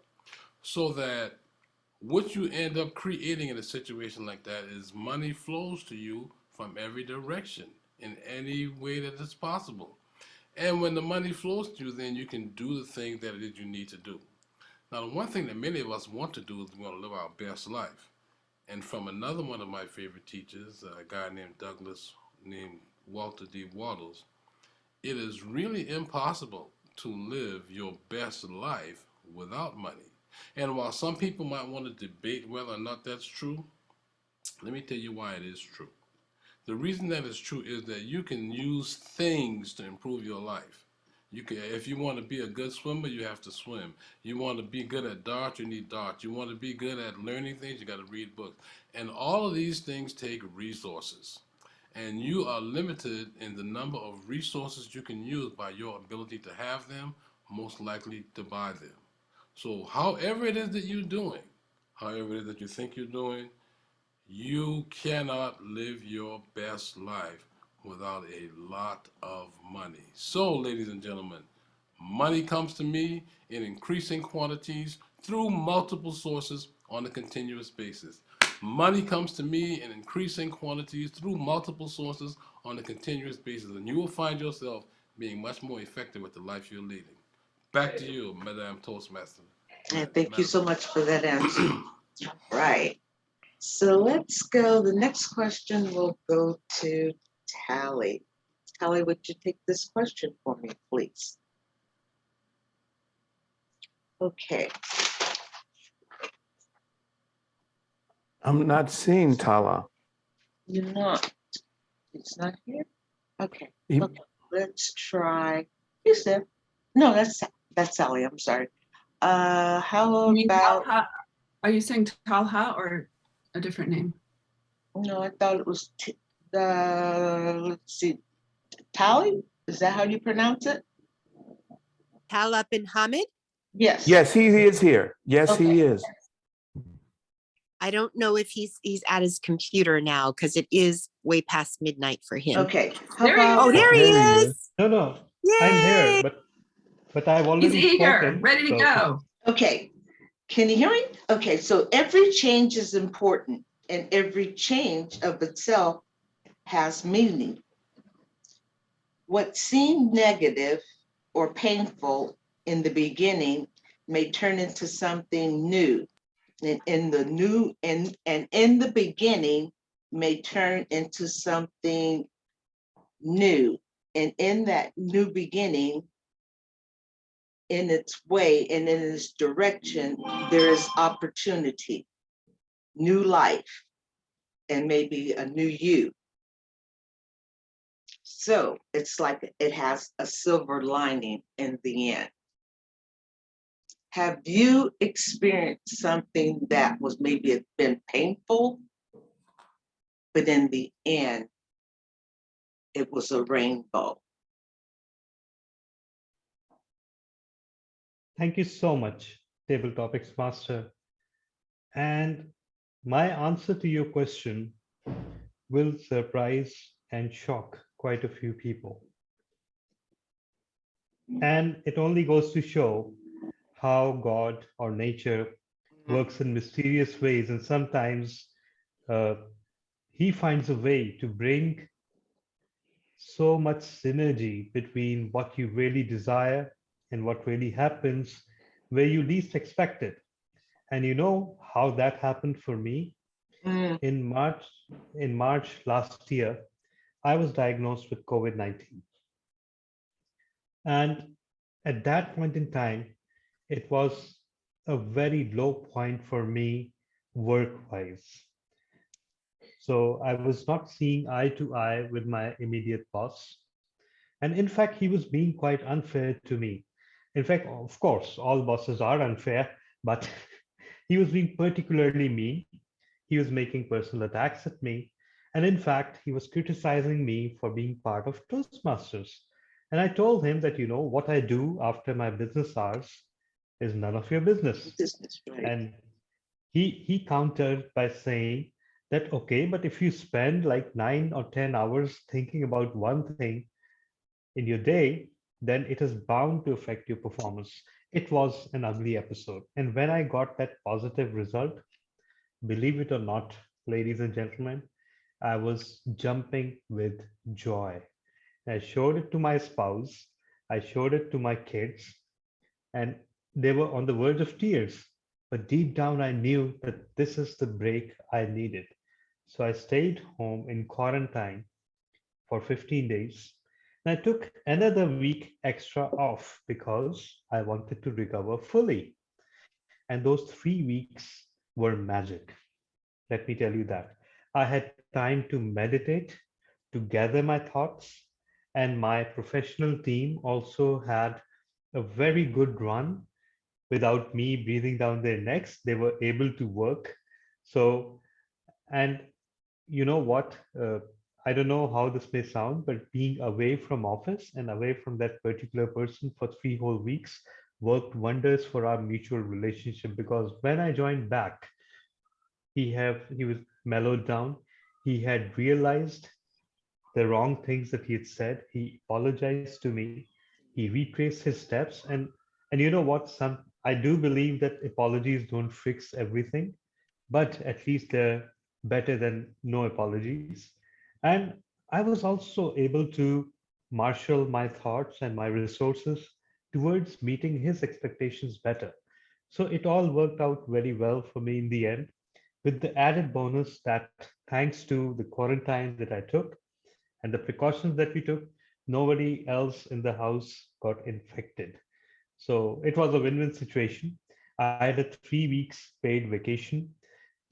So that what you end up creating in a situation like that is money flows to you from every direction in any way that is possible. And when the money flows to you, then you can do the thing that it is you need to do. Now, the one thing that many of us want to do is we want to live our best life. And from another one of my favorite teachers, a guy named Walter D. Waddles, it is really impossible to live your best life without money. And while some people might want to debate whether or not that's true, let me tell you why it is true. The reason that is true is that you can use things to improve your life. You can, if you want to be a good swimmer, you have to swim. You want to be good at darts, you need darts. You want to be good at learning things, you got to read books. And all of these things take resources. And you are limited in the number of resources you can use by your ability to have them, most likely to buy them. So however it is that you're doing, however it is that you think you're doing, you cannot live your best life without a lot of money. So, ladies and gentlemen, money comes to me in increasing quantities through multiple sources on a continuous basis. Money comes to me in increasing quantities through multiple sources on a continuous basis, and you will find yourself being much more effective with the life you're leading. Back to you, Madame Toastmaster. And thank you so much for that answer. Right. So let's go. The next question will go to Tally. Tally, would you take this question for me, please? Okay. I'm not seeing Tala. You're not. It's not here? Okay. He- Okay. Let's try. You said, no, that's Sally. I'm sorry. How You mean about, Talha? Are you saying Talha or a different name? no, I thought it was let's see, Tally? Is that how you pronounce it? Talha bin Hamid? Yes. Yes, he is here. Yes, Okay. he is. I don't know if he's at his computer now because it is way past midnight for him. Okay. How There he about, Oh, there he is. No, no, Yay! I'm here, but I've He's already eager, spoken. ready to so- go. okay. Can you hear me? Okay, so every change is important and every change of itself has meaning. What seemed negative or painful in the beginning may turn into something new. And in the new and in the beginning may turn into something new. And in that new beginning, in its way and in its direction, there is opportunity, new life, and maybe a new you. So it's like it has a silver lining in the end. Have you experienced something that was maybe been painful, but in the end, it was a rainbow? Thank you so much, Table Topics Master. And my answer to your question will surprise and shock quite a few people. And it only goes to show how God or nature works in mysterious ways. And sometimes he finds a way to bring so much synergy between what you really desire and what really happens where you least expect it. And you know how that happened for me? In March last year, I was diagnosed with COVID-19. And at that point in time, it was a very low point for me work-wise. So I was not seeing eye to eye with my immediate boss. And in fact, he was being quite unfair to me. In fact, of course, all bosses are unfair, but he was being particularly mean. He was making personal attacks at me. And in fact, he was criticizing me for being part of Toastmasters. And I told him that, you know, what I do after my business hours is none of your business. Business, right? And he countered by saying that, okay, but if you spend like 9 or 10 hours thinking about one thing in your day, then it is bound to affect your performance. It was an ugly episode. And when I got that positive result, believe it or not, ladies and gentlemen, I was jumping with joy. I showed it to my spouse, I showed it to my kids, and they were on the verge of tears. But deep down, I knew that this is the break I needed. So I stayed home in quarantine for 15 days. And I took another week extra off because I wanted to recover fully. And those 3 weeks were magic. Let me tell you that. I had time to meditate, to gather my thoughts, and my professional team also had a very good run without me breathing down their necks. They were able to work. So, and you know what? I don't know how this may sound, but being away from office and away from that particular person for 3 whole weeks worked wonders for our mutual relationship, because when I joined back, he was mellowed down. He had realized the wrong things that he had said. He apologized to me. He retraced his steps, and you know what? I do believe that apologies don't fix everything, but at least they're better than no apologies. And I was also able to marshal my thoughts and my resources towards meeting his expectations better. So it all worked out very well for me in the end, with the added bonus that thanks to the quarantine that I took and the precautions that we took, nobody else in the house got infected. So it was a win-win situation. I had a 3 weeks paid vacation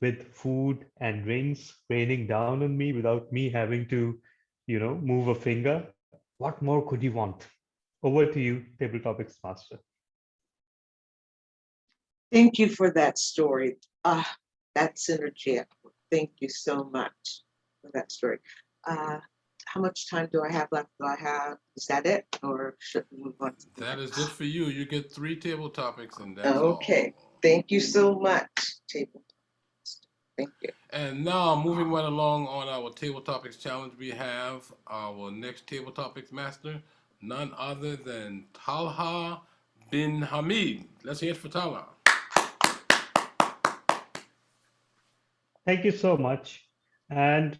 with food and drinks raining down on me without me having to, move a finger. What more could you want? Over to you, Table Topics Master. Thank you for that story. That synergy. Thank you so much for that story. How much time do I have left? Is that it? Or should we move on to the That next? is it for you. You get 3 table topics, and that's Okay. all. Thank you so much, Table. Thank you. And now, moving right along on our Table Topics Challenge, we have our next Table Topics Master, none other than Talha bin Hamid. Let's hear it for Talha. Thank you so much. And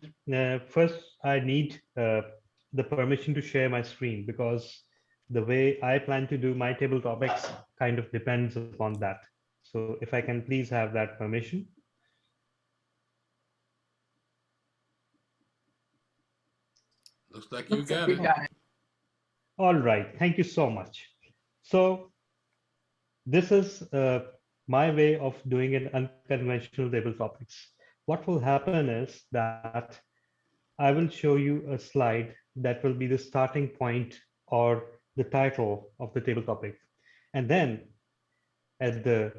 first, I need the permission to share my screen, because the way I plan to do my table topics kind of depends upon that. So if I can please have that permission. Looks like you got it. All right. Thank you so much. So this is my way of doing an unconventional table topics. What will happen is that I will show you a slide that will be the starting point or the title of the table topic. And then at the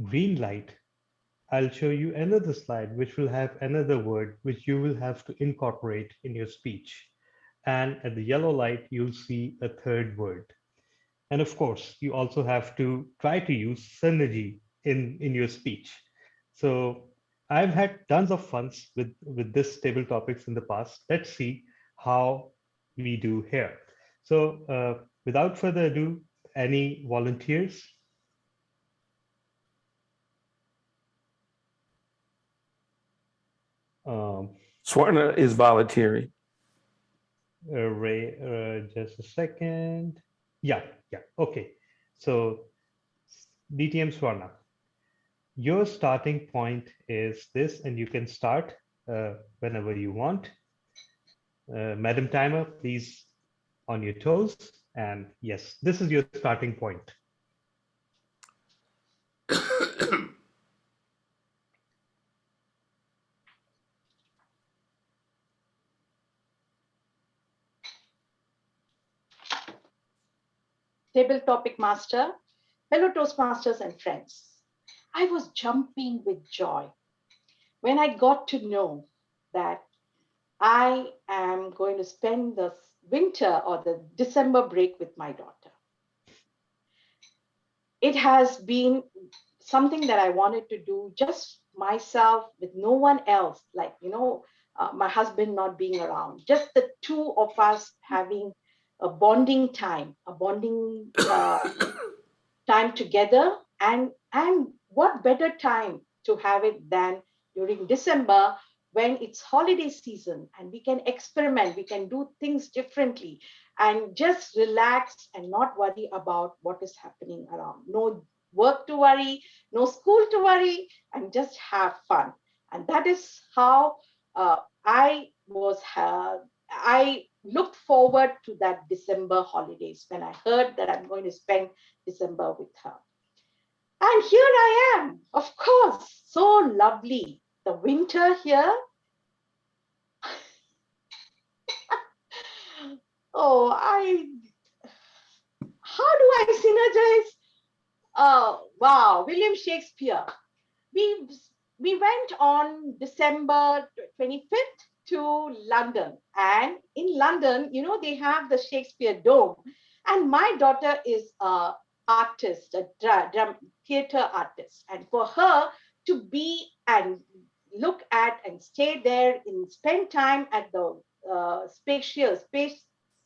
green light, I'll show you another slide which will have another word which you will have to incorporate in your speech. And at the yellow light, you'll see a third word. And of course, you also have to try to use synergy in your speech. So I've had tons of funs with this table topics in the past. Let's see how we do here. So without further ado, any volunteers? Swarna is voluntary. Ray, just a second. Yeah, okay. So DTM Swarna, your starting point is this, and you can start whenever you want. Madam Timer, please on your toes. And yes, this is your starting point. Table topic master, fellow Toastmasters and friends. I was jumping with joy when I got to know that I am going to spend the winter or the December break with my daughter. It has been something that I wanted to do just myself with no one else, like, my husband not being around, just the two of us having a bonding time, a bonding time together. And what better time to have it than during December, when it's holiday season and we can experiment, we can do things differently and just relax and not worry about what is happening around. No work to worry, no school to worry, and just have fun. And that is how I looked forward to that December holidays when I heard that I'm going to spend December with her. And here I am, of course, so lovely. The winter here. Oh, how do I synergize? Oh, wow, William Shakespeare. We, we went on December 25th to London. And in London, they have the Shakespeare Dome. And my daughter is a artist, a theater artist. And for her to be and look at and stay there and spend time at the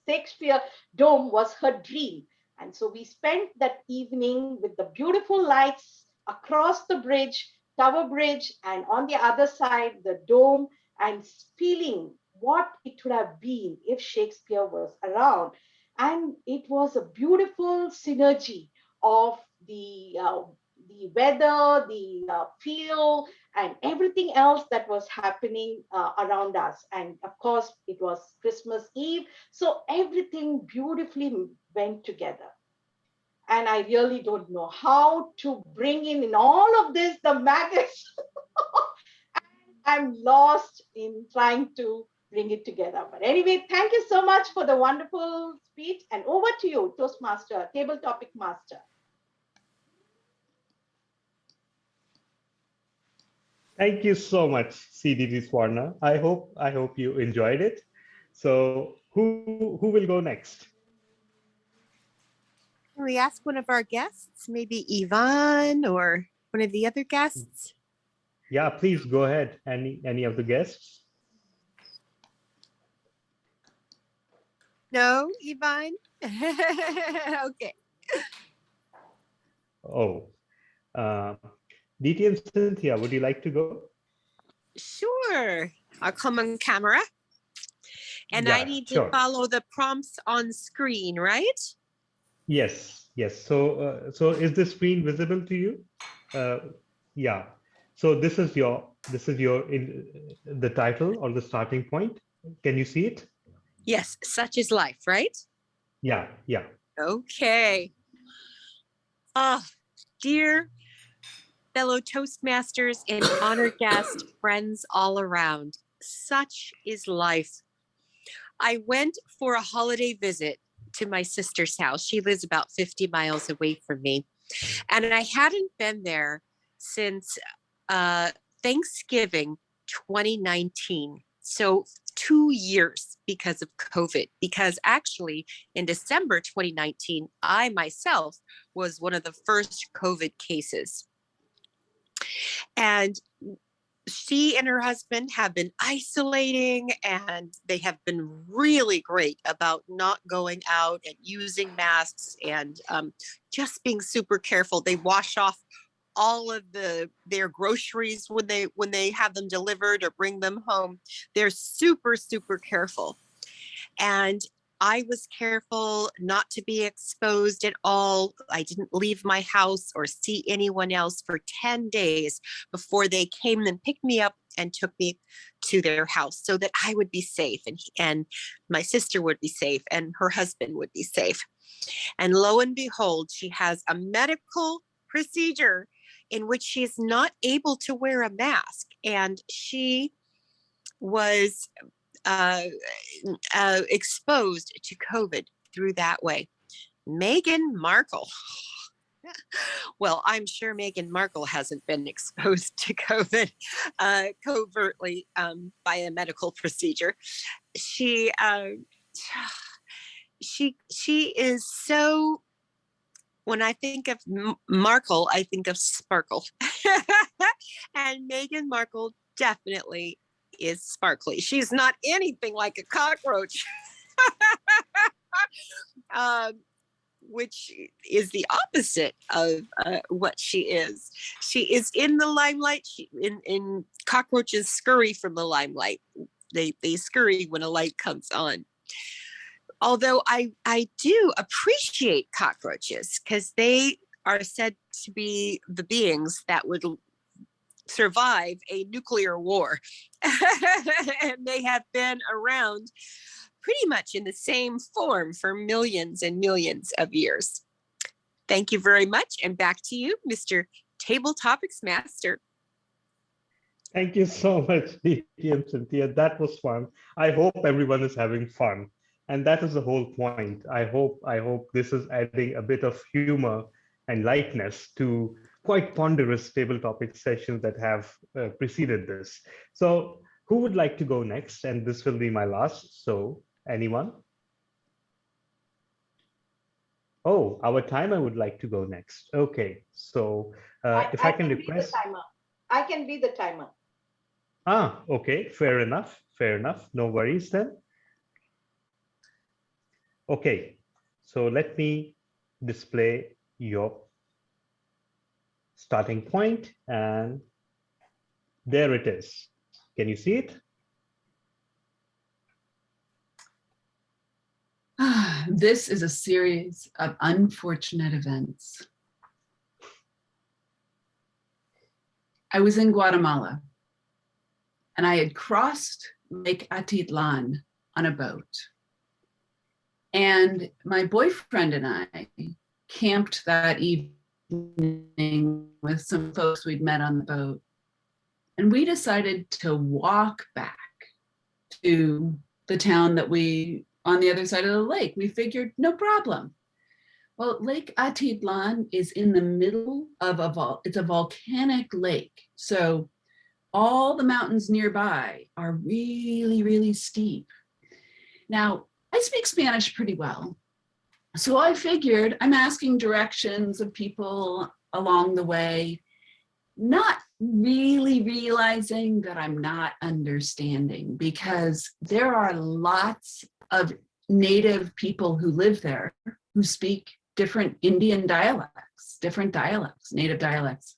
Shakespeare Dome was her dream. And so we spent that evening with the beautiful lights across the bridge, Tower Bridge, and on the other side, the dome, and feeling what it would have been if Shakespeare was around. And it was a beautiful synergy of the weather, the feel, and everything else that was happening around us. And of course, it was Christmas Eve. So everything beautifully went together. And I really don't know how to bring in all of this, the maggots. I'm lost in trying to bring it together. But anyway, thank you so much for the wonderful speech. And over to you, Toastmaster, Table Topic Master. Thank you so much, CDD Swarna. I hope you enjoyed it. So who will go next? Can we ask one of our guests, maybe Yvonne or one of the other guests? Yeah, please go ahead. Any of the guests? No, Yvonne? Okay. Oh, DTM Cynthia, would you like to go? Sure. I'll come on camera. And I Yeah, need to sure. follow the prompts on screen, right? Yes, yes. So, so is the screen visible to you? Yeah. So this is the title or the starting point. Can you see it? Yes, such is life, right? Yeah, yeah. Okay. Oh, dear fellow Toastmasters and honored guests, friends all around, such is life. I went for a holiday visit to my sister's house. She lives about 50 miles away from me. And I hadn't been there since Thanksgiving 2019. So 2 years because of COVID, because actually in December 2019, I myself was one of the first COVID cases. And she and her husband have been isolating, and they have been really great about not going out and using masks and just being super careful. They wash off all of their groceries when they have them delivered or bring them home. They're super, super careful. And I was careful not to be exposed at all. I didn't leave my house or see anyone else for 10 days before they came and picked me up and took me to their house so that I would be safe and my sister would be safe and her husband would be safe. And lo and behold, she has a medical procedure in which she is not able to wear a mask. And she was exposed to COVID through that way. Meghan Markle. Well, I'm sure Meghan Markle hasn't been exposed to COVID covertly by a medical procedure. She is so. When I think of Markle, I think of sparkle. And Meghan Markle definitely is sparkly. She's not anything like a cockroach. Which is the opposite of what she is. She is in the limelight. In cockroaches scurry from the limelight. They scurry when a light comes on. Although I do appreciate cockroaches because they are said to be the beings that would survive a nuclear war. And they have been around pretty much in the same form for millions and millions of years. Thank you very much. And back to you, Mr. Table Topics Master. Thank you so much, DTM Cynthia. That was fun. I hope everyone is having fun. And that is the whole point. I hope this is adding a bit of humor and lightness to quite ponderous table topic sessions that have preceded this. So who would like to go next? And this will be my last. So anyone? Oh, our timer would like to go next. Okay, so if I can request. I can be the timer. Ah, okay, fair enough, no worries then. Okay, so let me display your starting point, and there it is. Can you see it? This is a series of unfortunate events. I was in Guatemala, and I had crossed Lake Atitlan on a boat. And my boyfriend and I camped that evening with some folks we'd met on the boat. And we decided to walk back to the town that on the other side of the lake. We figured no problem. Well, Lake Atitlan is in the middle of it's a volcanic lake. So all the mountains nearby are really, really steep. Now, I speak Spanish pretty well. So I figured I'm asking directions of people along the way, not really realizing that I'm not understanding, because there are lots of native people who live there who speak different Indian dialects, native dialects.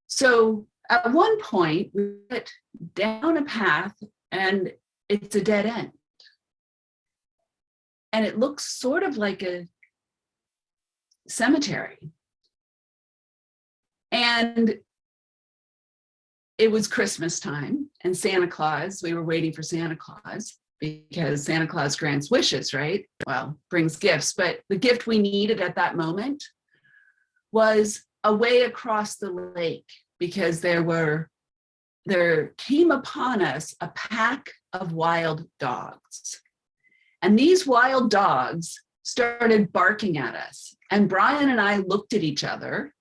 So at one point, we went down a path and it's a dead end. And it looks sort of like a cemetery. And it was Christmas time and Santa Claus, we were waiting for Santa Claus because Santa Claus grants wishes, right? Well, brings gifts, but the gift we needed at that moment was a way across the lake, because there came upon us a pack of wild dogs. And these wild dogs started barking at us. And Brian and I looked at each other,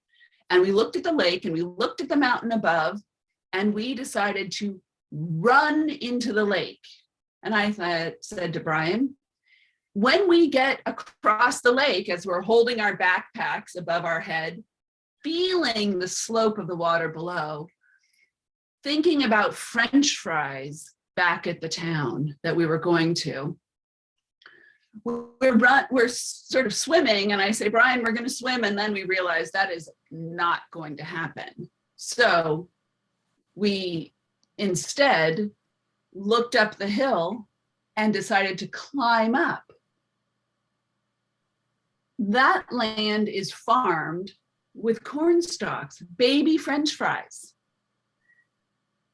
and we looked at the lake, and we looked at the mountain above, and we decided to run into the lake. And I said to Brian, when we get across the lake, as we're holding our backpacks above our head, feeling the slope of the water below, thinking about French fries back at the town that we were going to, we're sort of swimming, and I say, Brian, we're going to swim, and then we realize that is not going to happen. So we instead looked up the hill and decided to climb up. That land is farmed with corn stalks, baby French fries.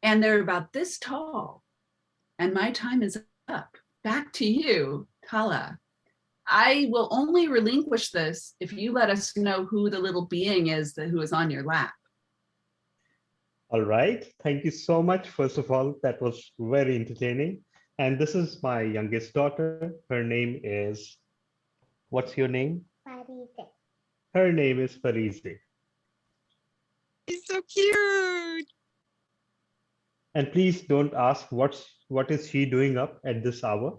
And they're about this tall. And my time is up. Back to you, Tala. I will only relinquish this if you let us know who the little being is who is on your lap. All right, thank you so much. First of all, that was very entertaining. And this is my youngest daughter. Her name is, what's your name? Farize. Her name is Farize. He's so cute. And please don't ask what is she doing up at this hour.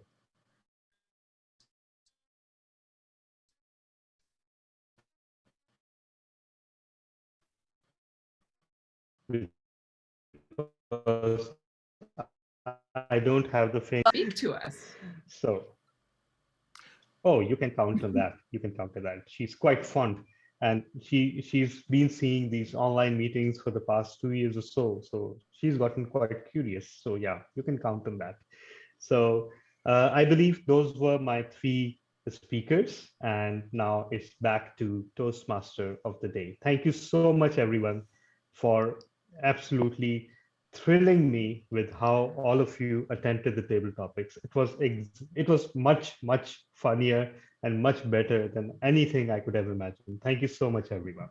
because I don't have the fame. Speak to us. So, oh, you can count on that. You can count on that. She's quite fond, and she's been seeing these online meetings for the past 2 years or so. So she's gotten quite curious. So yeah, you can count on that. So I believe those were my three speakers, and now it's back to Toastmaster of the day. Thank you so much, everyone, for absolutely thrilling me with how all of you attended the table topics. It was much funnier and much better than anything I could ever imagine. Thank you so much, everyone.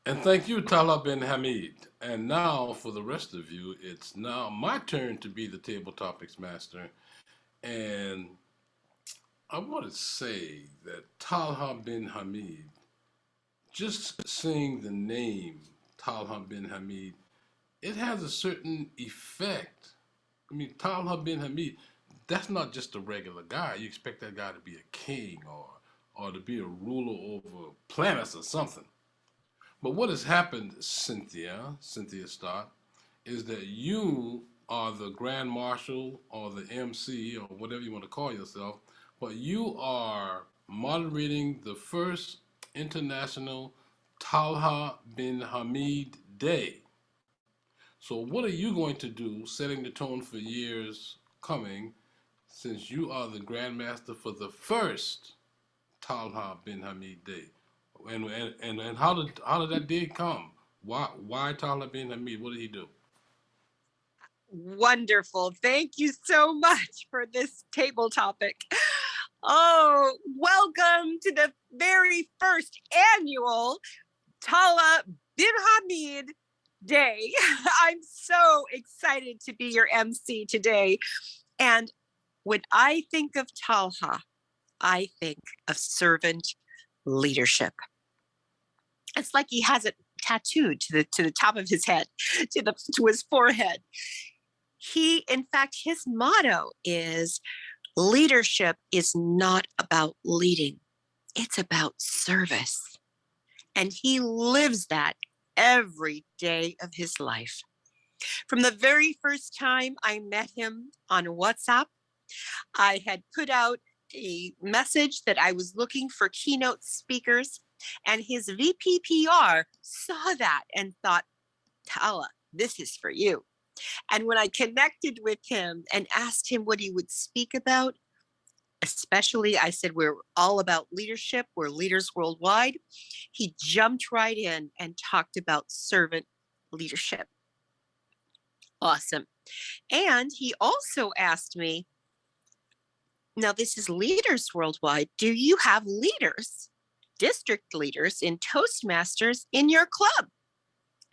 And thank you, Talha bin Hamid. And now, for the rest of you, it's now my turn to be the table topics master. And I want to say that Talha bin Hamid, just saying the name Talha bin Hamid, it has a certain effect. I mean, Talha bin Hamid, that's not just a regular guy. You expect that guy to be a king or to be a ruler over planets or something. But what has happened, Cynthia Stott, is that you are the Grand Marshal or the MC or whatever you want to call yourself, but you are moderating the first International Talha bin Hamid Day. So what are you going to do, setting the tone for years coming, since you are the Grandmaster for the first Talha bin Hamid Day? And how did that day come? Why Talha bin Hamid? What did he do? Wonderful. Thank you so much for this table topic. Oh, welcome to the very first annual Talha bin Hamid Day. I'm so excited to be your MC today. And when I think of Talha, I think of servant leadership. It's like he has it tattooed to the top of his head, to his forehead. In fact, his motto is leadership is not about leading. It's about service. And he lives that every day of his life. From the very first time I met him on WhatsApp, I had put out a message that I was looking for keynote speakers, and his VPPR saw that and thought, Talha, this is for you. And when I connected with him and asked him what he would speak about, especially I said, we're all about leadership, we're leaders worldwide, he jumped right in and talked about servant leadership. Awesome. And he also asked me, now this is leaders worldwide, do you have leaders, district leaders in Toastmasters in your club?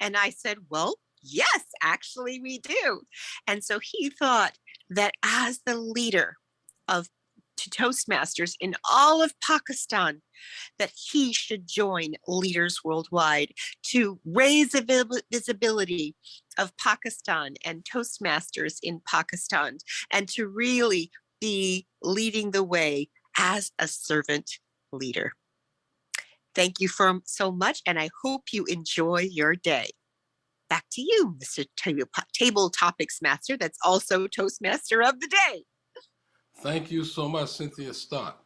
And I said, well, yes, actually we do. And so he thought that as the leader of Toastmasters in all of Pakistan, that he should join Leaders Worldwide to raise the visibility of Pakistan and Toastmasters in Pakistan, and to really be leading the way as a servant leader. Thank you so much, and I hope you enjoy your day. Back to you, Mr. Table Topics Master, that's also Toastmaster of the Day. Thank you so much, Cynthia Stott.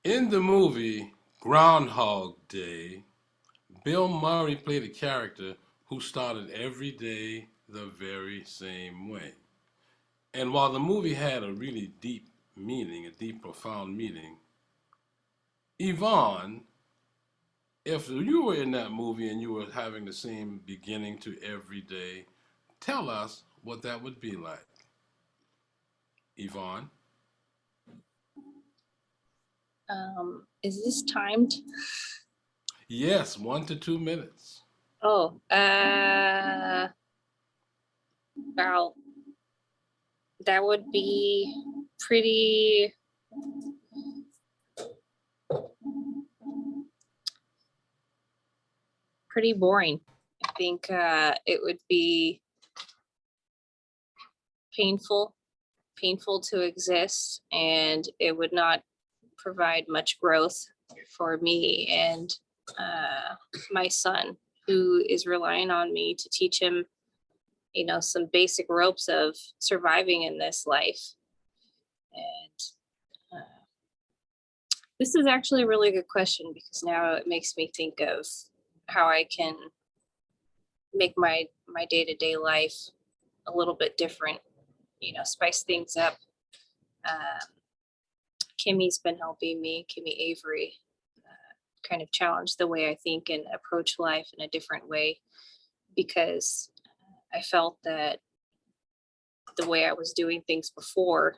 In the movie Groundhog Day, Bill Murray played a character who started every day the very same way. And while the movie had a really deep meaning, a deep, profound meaning, Yvonne, if you were in that movie and you were having the same beginning to every day, tell us what that would be like. Yvonne? Is this timed? Yes, 1 to 2 minutes. Oh, wow. That would be pretty boring. I think it would be painful to exist, and it would not provide much growth for me and my son. who is relying on me to teach him, you know, some basic ropes of surviving in this life. And this is actually a really good question, because now it makes me think of how I can make my day-to-day life a little bit different, you know, spice things up. Kimmy's been helping me, Kimmy Avery, kind of challenge the way I think and approach life in a different way, because I felt that the way I was doing things before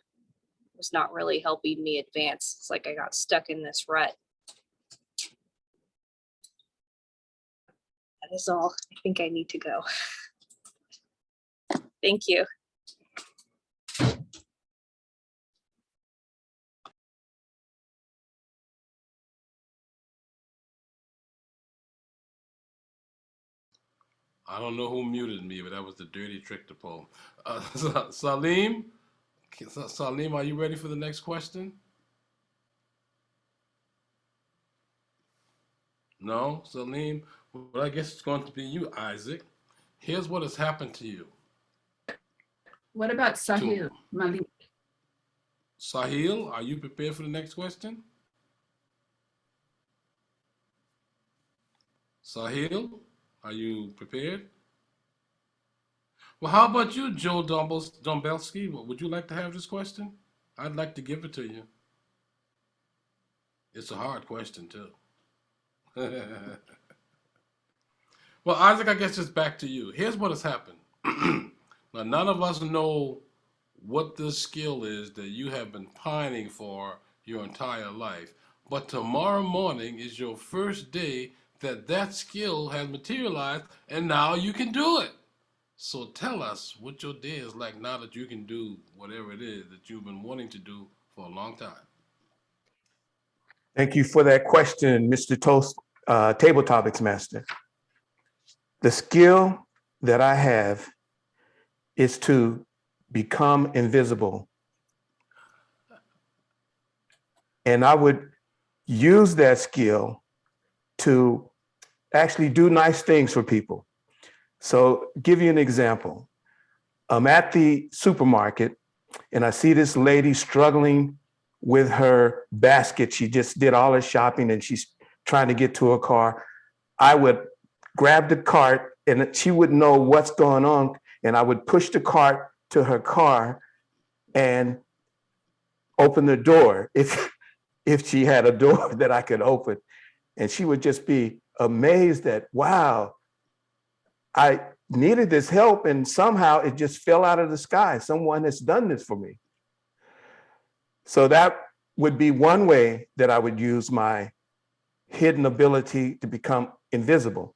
was not really helping me advance. It's like I got stuck in this rut. That is all. I think I need to go. Thank you. I don't know who muted me, but that was the dirty trick to pull. Salim, Salim, are you ready for the next question? No, Salim. Well, I guess it's going to be you, Isaac. Here's what has happened to you. What about Sahil Malik? Sahil, are you prepared for the next question? Sahil, are you prepared? Well, how about you, Joe Dombelski? Would you like to have this question? I'd like to give it to you. It's a hard question, too. Well, Isaac, I guess it's back to you. Here's what has happened. Now, none of us know what this skill is that you have been pining for your entire life. But tomorrow morning is your first day that that skill has materialized, and now you can do it. So tell us what your day is like now that you can do whatever it is that you've been wanting to do for a long time. Thank you for that question, Mr. Toast, Table Topics Master. The skill that I have is to become invisible. And I would use that skill to actually do nice things for people. So give you an example. I'm at the supermarket and I see this lady struggling with her basket. She just did all her shopping and she's trying to get to her car. I would grab the cart and she wouldn't know what's going on. And I would push the cart to her car and open the door if she had a door that I could open. And she would just be amazed that, wow, I needed this help and somehow it just fell out of the sky. Someone has done this for me. So that would be one way that I would use my hidden ability to become invisible.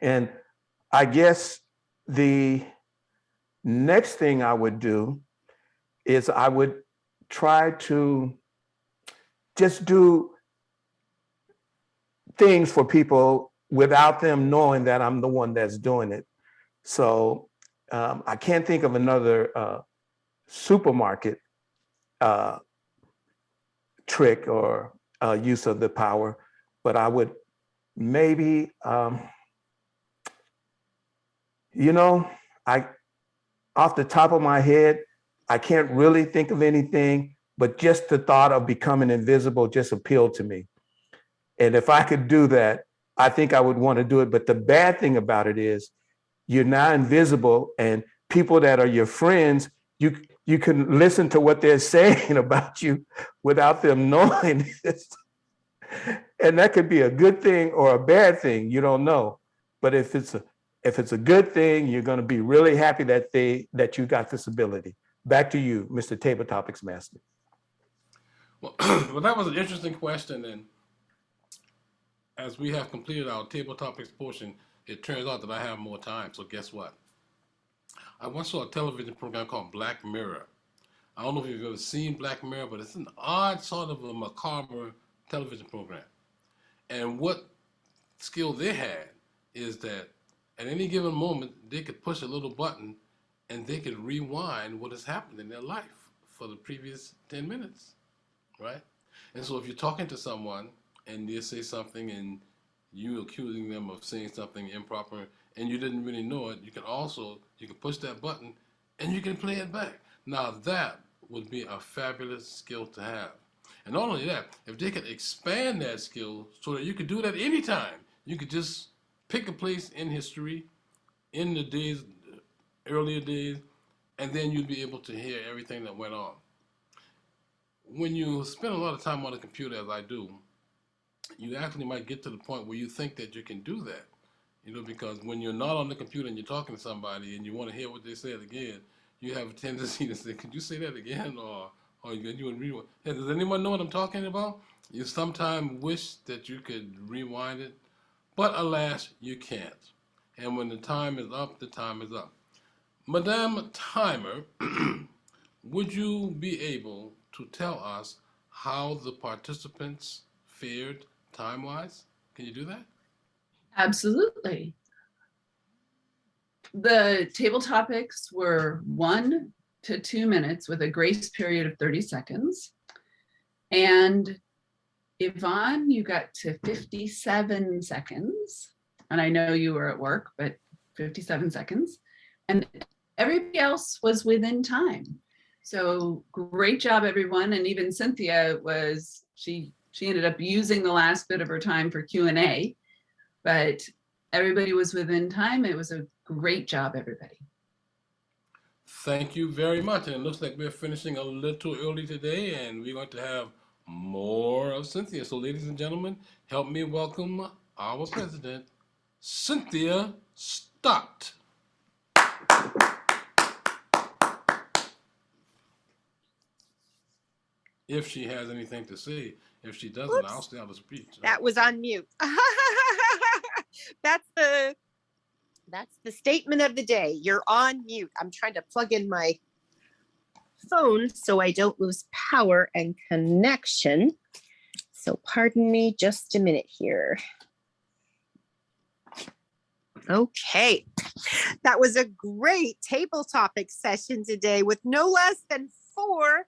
And I guess the next thing I would do is I would try to just do things for people without them knowing that I'm the one that's doing it. So I can't think of another supermarket trick or use of the power, but I would maybe, off the top of my head, I can't really think of anything, but just the thought of becoming invisible just appealed to me. And if I could do that, I think I would want to do it. But the bad thing about it is you're now invisible and people that are your friends, you can listen to what they're saying about you without them knowing. And that could be a good thing or a bad thing. You don't know. But if it's a good thing, you're going to be really happy that you got this ability. Back to you, Mr. Table Topics Master. Well, well, that was an interesting question. And as we have completed our table topics portion, it turns out that I have more time. So guess what? I once saw a television program called Black Mirror. I don't know if you've ever seen Black Mirror, but it's an odd sort of a macabre television program. And what skill they had is that at any given moment, they could push a little button and they could rewind what has happened in their life for the previous 10 minutes, right? And so if you're talking to someone and they say something and you accusing them of saying something improper and you didn't really know it, you can push that button and you can play it back. Now that would be a fabulous skill to have. And not only that, if they could expand that skill so that you could do that anytime, you could just pick a place in history, in the days, earlier days, and then you'd be able to hear everything that went on. When you spend a lot of time on the computer, as I do, you actually might get to the point where you think that you can do that. Because when you're not on the computer and you're talking to somebody and you want to hear what they said again, you have a tendency to say, "Could you say that again?" Or you would rewind. Hey, does anyone know what I'm talking about? You sometimes wish that you could rewind it, but alas, you can't. And when the time is up, the time is up. Madame Timer, would you be able to tell us how the participants fared time-wise? Can you do that? Absolutely. The table topics were 1 to 2 minutes with a grace period of 30 seconds. And Yvonne, you got to 57 seconds. And I know you were at work, but 57 seconds. And everybody else was within time. So great job, everyone. And even Cynthia she ended up using the last bit of her time for Q&A, but everybody was within time. It was a great job, everybody. Thank you very much. And it looks like we're finishing a little early today, and we're going to have more of Cynthia. So, ladies and gentlemen, help me welcome our president, Cynthia Stott. If she has anything to say. If she doesn't, Whoops. I'll stay on the speech. That was on mute. That's the statement of the day. You're on mute. I'm trying to plug in my phone so I don't lose power and connection. So pardon me just a minute here. Okay, that was a great table topic session today with no less than 4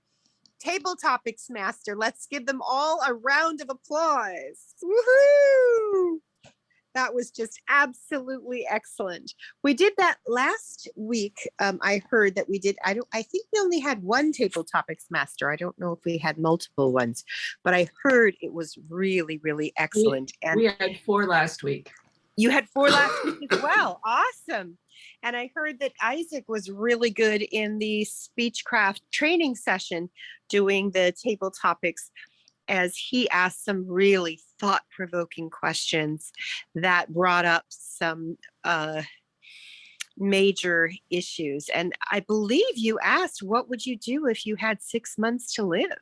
table topics master. Let's give them all a round of applause. Woohoo! That was just absolutely excellent. We did that last week. I heard that we did. I think we only had 1 table topics master. I don't know if we had multiple ones, but I heard it was really, really excellent. We had 4 last week. You had 4 last week as well. Awesome. And I heard that Isaac was really good in the Speechcraft training session doing the table topics, as he asked some really thought-provoking questions that brought up some major issues. And I believe you asked, what would you do if you had 6 months to live?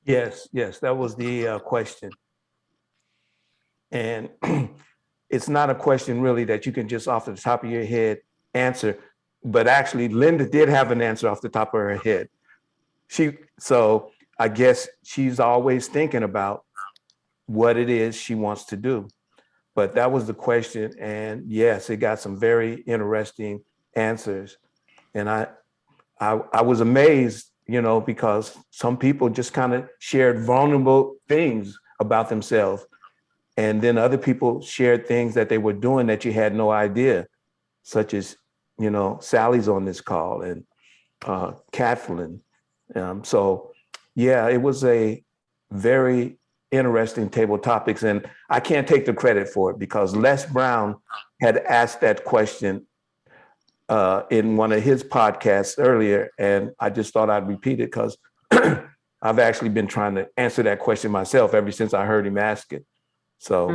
Yes, that was the question. And it's not a question really that you can just off the top of your head answer, but actually Linda did have an answer off the top of her head. So I guess she's always thinking about what it is she wants to do. But that was the question. And yes, it got some very interesting answers. And I was amazed, because some people just kind of shared vulnerable things about themselves. And then other people shared things that they were doing that you had no idea, such as, Sally's on this call and Kathleen. So yeah, it was a very interesting table topics. And I can't take the credit for it because Les Brown had asked that question in one of his podcasts earlier. And I just thought I'd repeat it because I've actually been trying to answer that question myself ever since I heard him ask it. So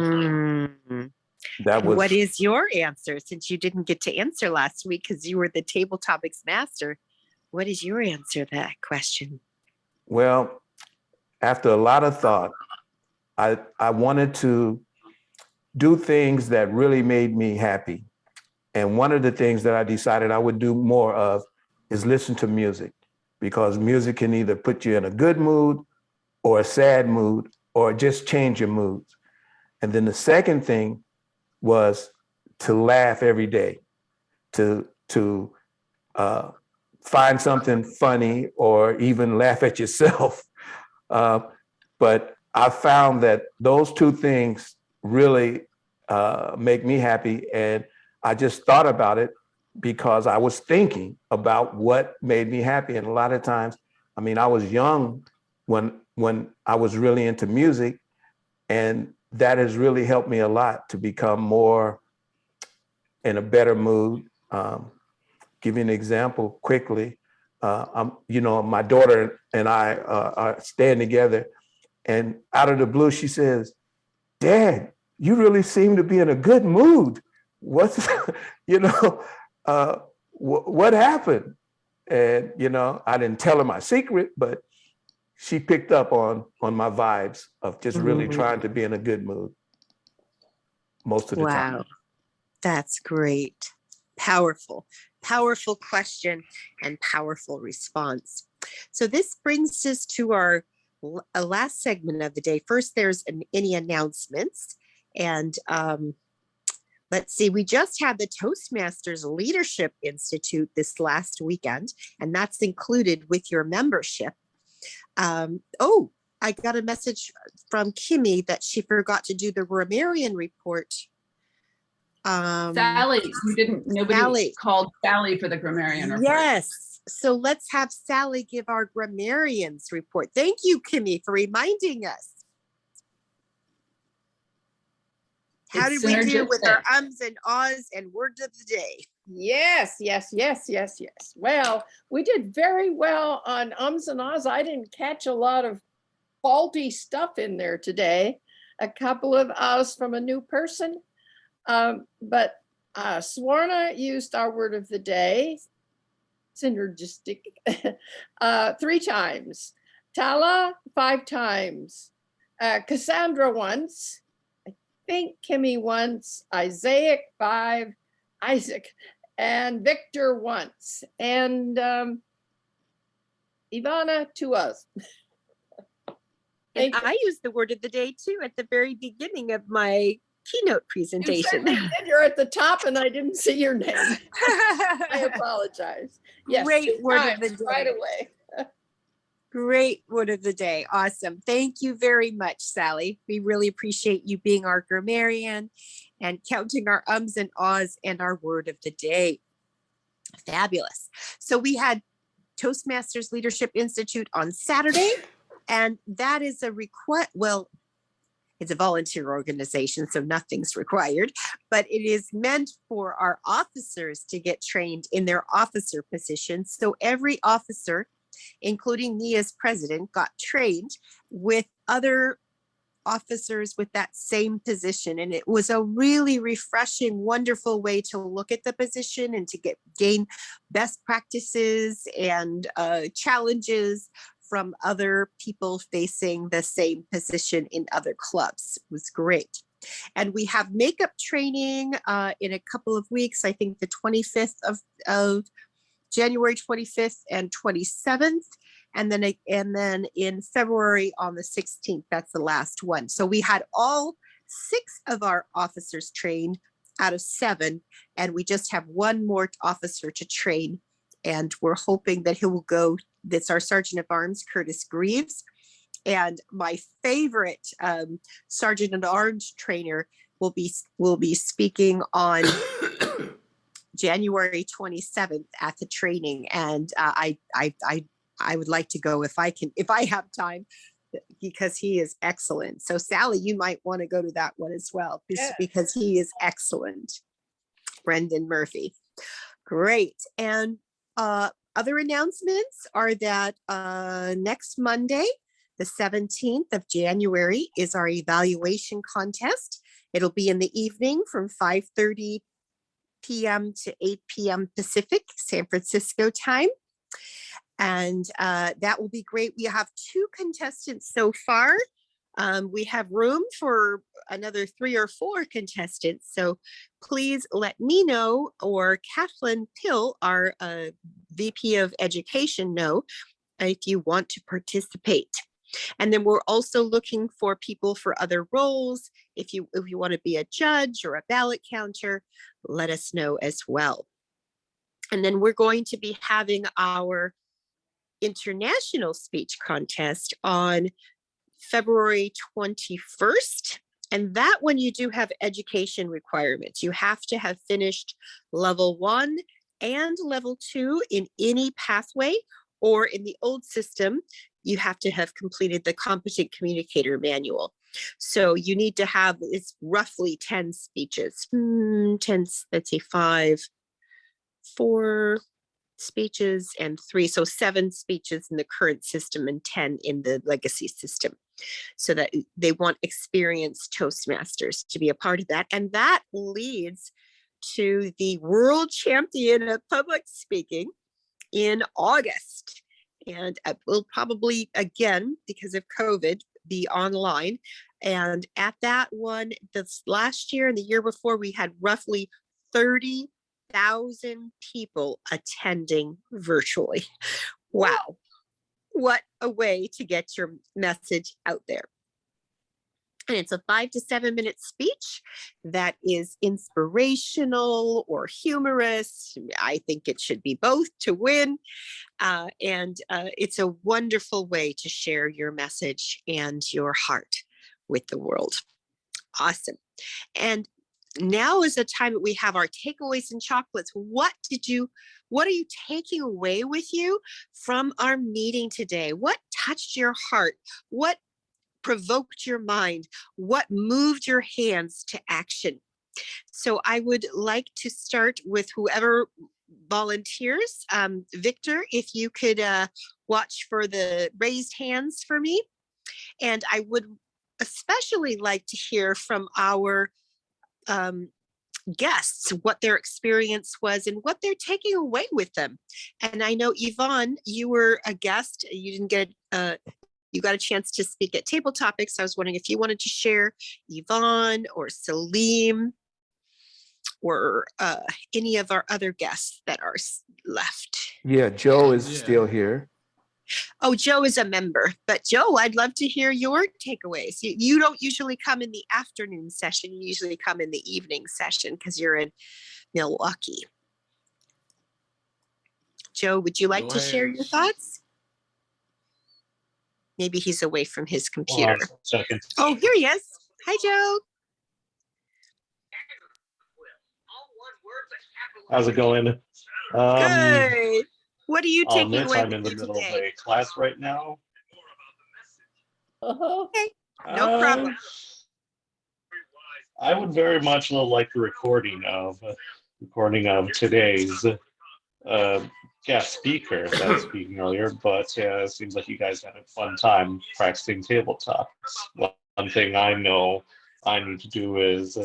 that was. What is your answer, since you didn't get to answer last week because you were the table topics master? What is your answer to that question? Well, after a lot of thought, I wanted to do things that really made me happy. And one of the things that I decided I would do more of is listen to music, because music can either put you in a good mood or a sad mood or just change your moods. And then the second thing was to laugh every day, to find something funny or even laugh at yourself. But I found that those 2 things really make me happy. And I just thought about it because I was thinking about what made me happy. And a lot of times, I mean, I was young when I was really into music, and that has really helped me a lot to become more in a better mood. Give you an example quickly. My daughter and I are staying together, and out of the blue, she says, "Dad, you really seem to be in a good mood. What's, what happened?" And, I didn't tell her my secret, but she picked up on my vibes of just really trying to be in a good mood most of the time. Wow, that's great. Powerful, powerful question and powerful response. So this brings us to our last segment of the day. First, there's any announcements. And let's see, we just had the Toastmasters Leadership Institute this last weekend, and that's included with your membership. I got a message from Kimmy that she forgot to do the grammarian report. Sally, nobody Sally called Sally for the grammarian report. Yes. So let's have Sally give our grammarians report. Thank you, Kimmy, for reminding us. How did we do with our ums and ahs and words of the day? Yes. Well, we did very well on ums and ahs. I didn't catch a lot of faulty stuff in there today. A couple of ahs from a new person. But Swarna used our word of the day, synergistic, 3 times. Tala, 5 times. Cassandra once. I think Kimmy once. Isaac 5. Isaac. And Victor once. And Ivana 2 us. And I used the word of the day too at the very beginning of my keynote presentation. You're at the top and I didn't see your name. I apologize. Yes, Great word of the day. Right away. Great word of the day. Awesome. Thank you very much, Sally. We really appreciate you being our grammarian and counting our ums and ahs and our word of the day. Fabulous. So we had Toastmasters Leadership Institute on Saturday, and that is a request. Well, it's a volunteer organization, so nothing's required, but it is meant for our officers to get trained in their officer positions. So every officer, including me as president, got trained with other officers with that same position. And it was a really refreshing, wonderful way to look at the position and to gain best practices and challenges from other people facing the same position in other clubs. It was great. And we have makeup training in a couple of weeks, I think the 25th of January 25th and 27th. And then in February on the 16th, that's the last one. So we had all 6 of our officers trained out of 7, and we just have 1 more officer to train. And we're hoping that he will go. That's our Sergeant of Arms, Curtis Greaves. And my favorite Sergeant at Arms trainer will be speaking on January 27th at the training. And I would like to go if I have time, because he is excellent. So Sally, you might want to go to that one as well, because he is excellent. Brendan Murphy. Great. And other announcements are that next Monday, the 17th of January, is our evaluation contest. It'll be in the evening from 5:30 p.m. to 8 p.m. Pacific, San Francisco time. And that will be great. We have 2 contestants so far. We have room for another 3 or 4 contestants. So please let me know, or Kathleen Pill, our VP of Education, know if you want to participate. And then we're also looking for people for other roles. If you want to be a judge or a ballot counter, let us know as well. And then we're going to be having our international speech contest on February 21st And that one, you do have education requirements. You have to have finished level 1 and level 2 in any pathway, or in the old system, you have to have completed the competent communicator manual. So you need to have, it's roughly 10 speeches, 10, let's say 4 speeches and 3, so 7 speeches in the current system and 10 in the legacy system. So that they want experienced Toastmasters to be a part of that. And that leads to the world champion of public speaking in August. And we'll probably, again, because of COVID, be online. And at that one, this last year and the year before, we had roughly 30,000 people attending virtually. Wow. What a way to get your message out there. And it's a 5 to 7 minute speech that is inspirational or humorous. I think it should be both to win. It's a wonderful way to share your message and your heart with the world. Awesome. And now is the time that we have our takeaways and chocolates. What are you taking away with you from our meeting today? What touched your heart? What provoked your mind? What moved your hands to action? So I would like to start with whoever volunteers. Victor, if you could watch for the raised hands for me. And I would especially like to hear from our guests what their experience was and what they're taking away with them. And I know, Yvonne, you were a guest. You didn't get you got a chance to speak at Table Topics. I was wondering if you wanted to share, Yvonne or Salim or any of our other guests that are left. Yeah, Joe is still here. Oh, Joe is a member, but Joe, I'd love to hear your takeaways. You don't usually come in the afternoon session. You usually come in the evening session because you're in Milwaukee. Joe, would you like to share your thoughts? Maybe he's away from his computer. Hold on a second. Oh, here he is. Hi, Joe. How's it going? Good. What are you I'll taking admit away I'm with in the you middle of today? a class right now. Okay, no problem. I would very much like the recording of today's guest speaker that was speaking earlier, but it seems like you guys had a fun time practicing tabletop. One thing I know I need to do is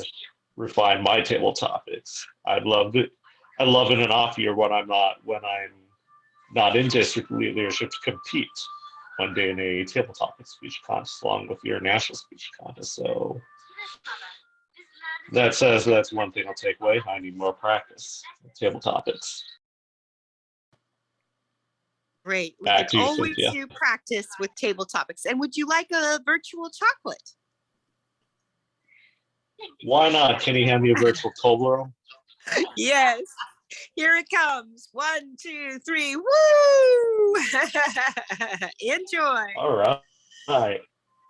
refine my table topics. I love it in an off year when I'm not in district leadership to compete one day in a table topic speech contest along with your national speech contest. So that's one thing I'll take away. I need more practice with table topics. Great. We Back can to you, always Cynthia. do practice with table topics. And would you like a virtual chocolate? Why not? Can you hand me a virtual Toblerone? Yes. Here it comes. 1, 2, 3. Woo! Enjoy. All right.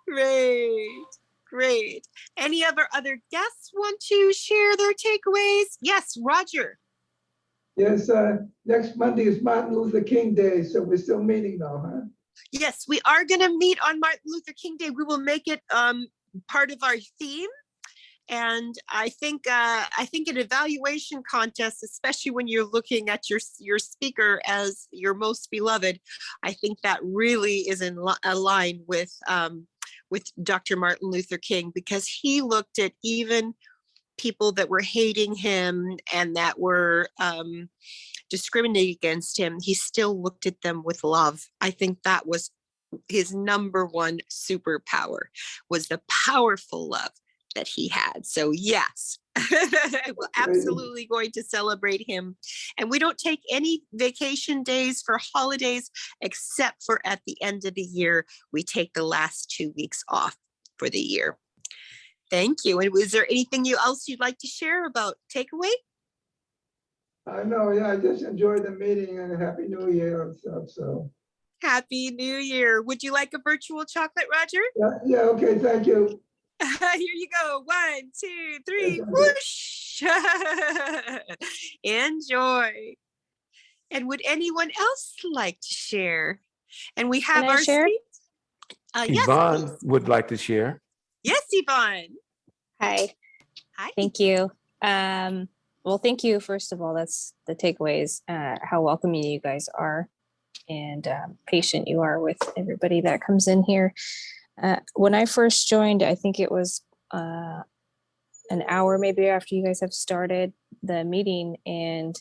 Great. Great. Any of our other guests want to share their takeaways? Yes, Roger. Yes, next Monday is Martin Luther King Day, so we're still meeting now, huh? Yes, we are going to meet on Martin Luther King Day. We will make it part of our theme. And I think an evaluation contest, especially when you're looking at your speaker as your most beloved, I think that really is in line with Dr. Martin Luther King, because he looked at even people that were hating him and that were discriminating against him. He still looked at them with love. I think that was his number one superpower, was the powerful love that he had. So yes, we're absolutely going to celebrate him. And we don't take any vacation days for holidays, except for at the end of the year, we take the last 2 weeks off for the year. Thank you. And was there anything else you'd like to share about takeaway? No, yeah, I just enjoyed the meeting and Happy New Year and stuff, so. Happy New Year. Would you like a virtual chocolate, Roger? Yeah, okay, thank you. Here you go. 1, 2, 3, whoosh. Enjoy. And would anyone else like to share? And we have Can I our share? speech. Yes, Yvonne please. would like to share. Yes, Yvonne. Hi. Hi. Thank you. Well, thank you. First of all, that's the takeaways, how welcoming you guys are and patient you are with everybody that comes in here. When I first joined, I think it was an hour maybe after you guys have started the meeting, and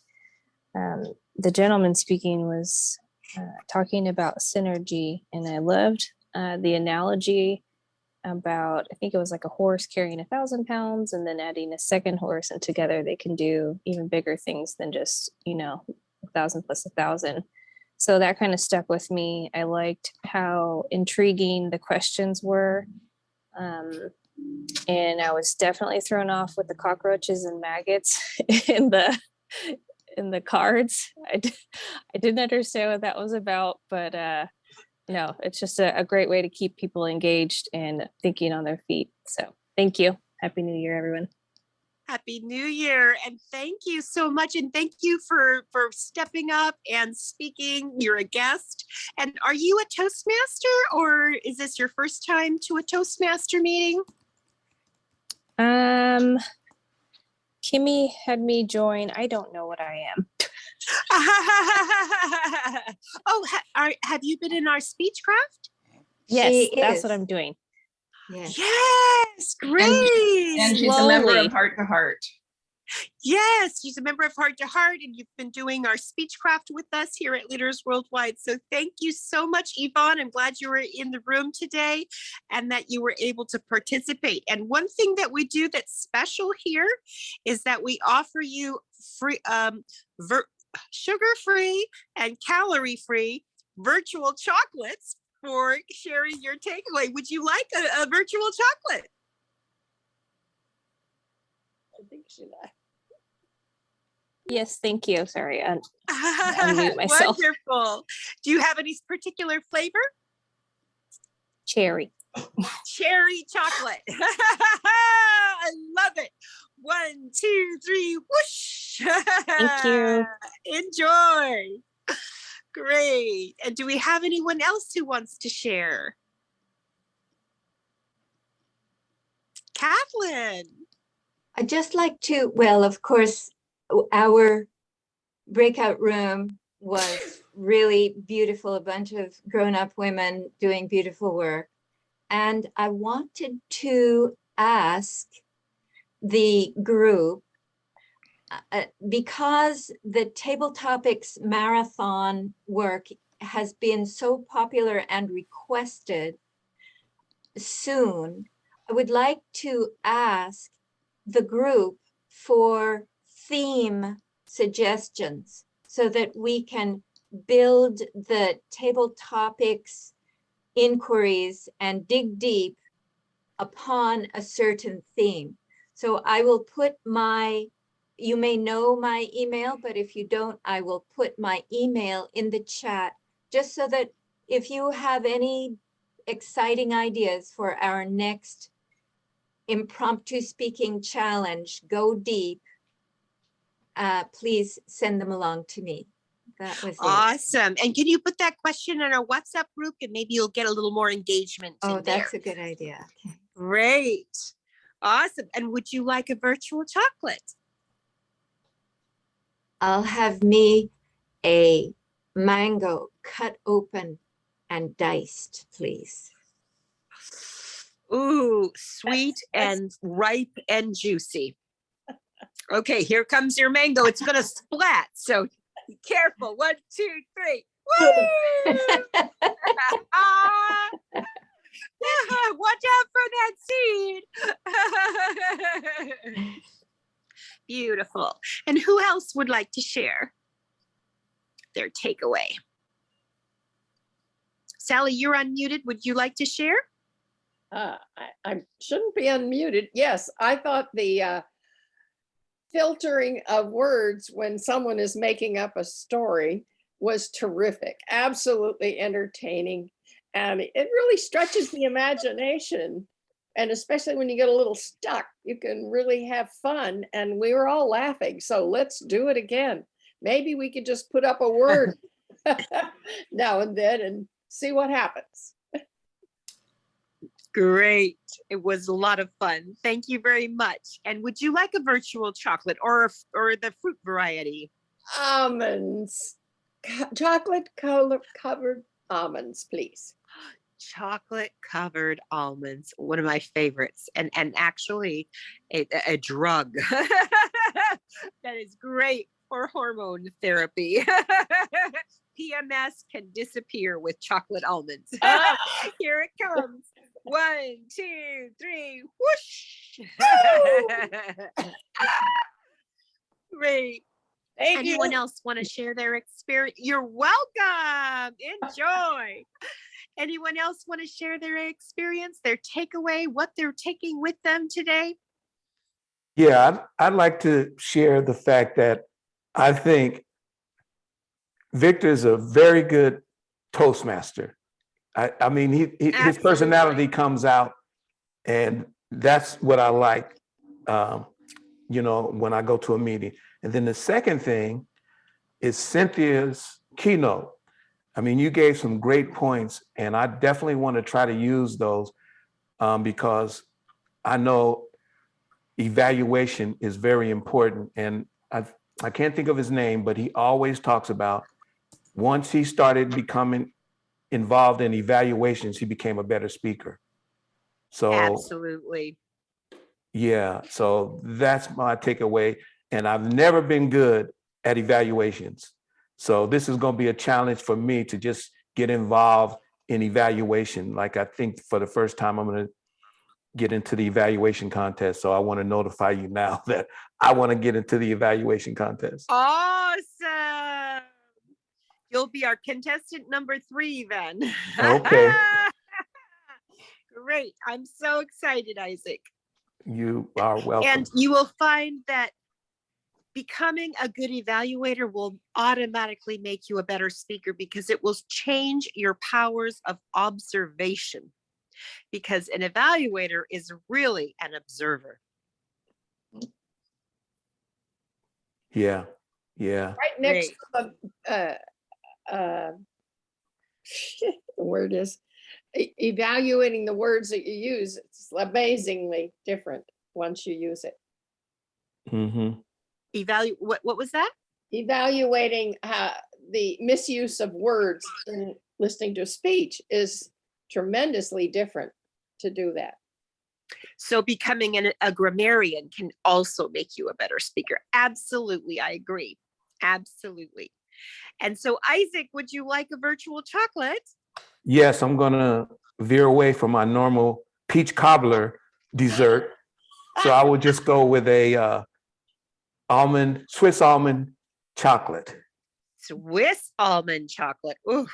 the gentleman speaking was talking about synergy, and I loved the analogy about, I think it was like a horse carrying 1,000 pounds and then adding a second horse, and together they can do even bigger things than just, 1,000 plus 1,000. So that kind of stuck with me. I liked how intriguing the questions were. And I was definitely thrown off with the cockroaches and maggots in the cards. I didn't understand what that was about, but no, it's just a great way to keep people engaged and thinking on their feet. So thank you. Happy New Year, everyone. Happy New Year, and thank you so much, and thank you for stepping up and speaking. You're a guest. And are you a Toastmaster, or is this your first time to a Toastmaster meeting? Kimmy had me join. I don't know what I am. Oh, have you been in our Speechcraft? Yes, that's what I'm doing. Yes, great. And she's a member of Heart to Heart. Yes, she's a member of Heart to Heart, and you've been doing our Speechcraft with us here at Leaders Worldwide. So thank you so much, Yvonne. I'm glad you were in the room today and that you were able to participate. And one thing that we do that's special here is that we offer you free, sugar-free and calorie-free virtual chocolates for sharing your takeaway. Would you like a virtual chocolate? I think she left. Yes, thank you. Sorry, unmute myself. Wonderful. Do you have any particular flavor? Cherry. Cherry chocolate. I love it. 1, 2, 3, whoosh. Thank you. Enjoy. Great. And do we have anyone else who wants to share? Kathleen. I'd just like to, well, of course, our breakout room was really beautiful, a bunch of grown-up women doing beautiful work. And I wanted to ask the group, because the Table Topics marathon work has been so popular and requested soon, I would like to ask the group for theme suggestions so that we can build the Table Topics inquiries and dig deep upon a certain theme. So I will put you may know my email, but if you don't, I will put my email in the chat just so that if you have any exciting ideas for our next impromptu speaking challenge, go deep, please send them along to me. That was it. Awesome. And can you put that question in our WhatsApp group, and maybe you'll get a little more engagement in there. Oh, that's a good idea. Okay. Great. Awesome. And would you like a virtual chocolate? I'll have me a mango cut open and diced, please. Ooh, sweet and ripe and juicy. Okay, here comes your mango. It's going to splat. So be careful. 1, 2, 3. Woo! Watch out for that seed. Beautiful. And who else would like to share their takeaway? Sally, you're unmuted. Would you like to share? I shouldn't be unmuted. Yes, I thought the filtering of words when someone is making up a story was terrific, absolutely entertaining. And it really stretches the imagination And especially when you get a little stuck, you can really have fun. And we were all laughing. So let's do it again. Maybe we could just put up a word now and then and see what happens. Great. It was a lot of fun. Thank you very much. And would you like a virtual chocolate or the fruit variety? Almonds, chocolate covered almonds, please. Chocolate covered almonds, one of my favorites, and actually a drug that is great for hormone therapy. PMS can disappear with chocolate almonds. Here it comes. 1, 2, 3, whoosh. Great. Anyone else want to share their experience? You're welcome. Enjoy. Anyone else want to share their experience, their takeaway, what they're taking with them today? Yeah, I'd like to share the fact that I think Victor is a very good Toastmaster. I mean, his personality comes out, and that's what I like, when I go to a meeting. And then the second thing is Cynthia's keynote. I mean, you gave some great points, and I definitely want to try to use those because I know evaluation is very important. And I can't think of his name, but he always talks about once he started becoming involved in evaluations, he became a better speaker. So absolutely. Yeah, so that's my takeaway. And I've never been good at evaluations. So this is going to be a challenge for me to just get involved in evaluation. Like, I think for the first time, I'm going to get into the evaluation contest. So I want to notify you now that I want to get into the evaluation contest. Awesome. You'll be our contestant number 3 then. Okay. Great. I'm so excited, Isaac. You are welcome. And you will find that becoming a good evaluator will automatically make you a better speaker because it will change your powers of observation. Because an evaluator is really an observer. Yeah. Yeah. Right next to the word is evaluating the words that you use. It's amazingly different once you use it. Mm-hmm. What was that? Evaluating the misuse of words in listening to a speech is tremendously different to do that. So becoming a grammarian can also make you a better speaker. Absolutely, I agree. Absolutely. And so, Isaac, would you like a virtual chocolate? Yes, I'm going to veer away from my normal peach cobbler dessert. So I will just go with a Swiss almond chocolate. Swiss almond chocolate. Ooh.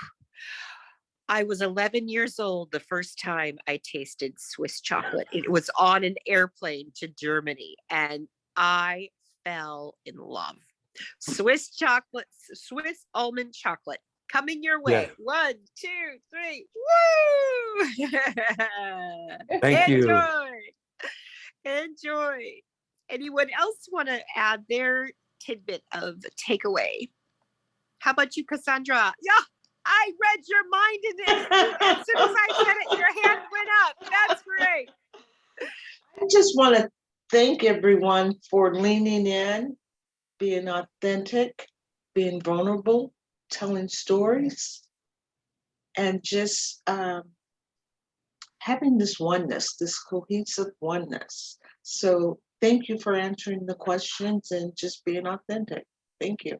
I was 11 years old the first time I tasted Swiss chocolate. It was on an airplane to Germany, and I fell in love. Swiss almond chocolate coming your way. Yeah. 1, 2, 3. Woo! Thank you. Enjoy. Anyone else want to add their tidbit of takeaway? How about you, Cassandra? Yeah, I read your mind in this. As soon as I said it, your hand went up. That's great. I just want to thank everyone for leaning in, being authentic, being vulnerable, telling stories, and just having this oneness, this cohesive oneness. So thank you for answering the questions and just being authentic. Thank you.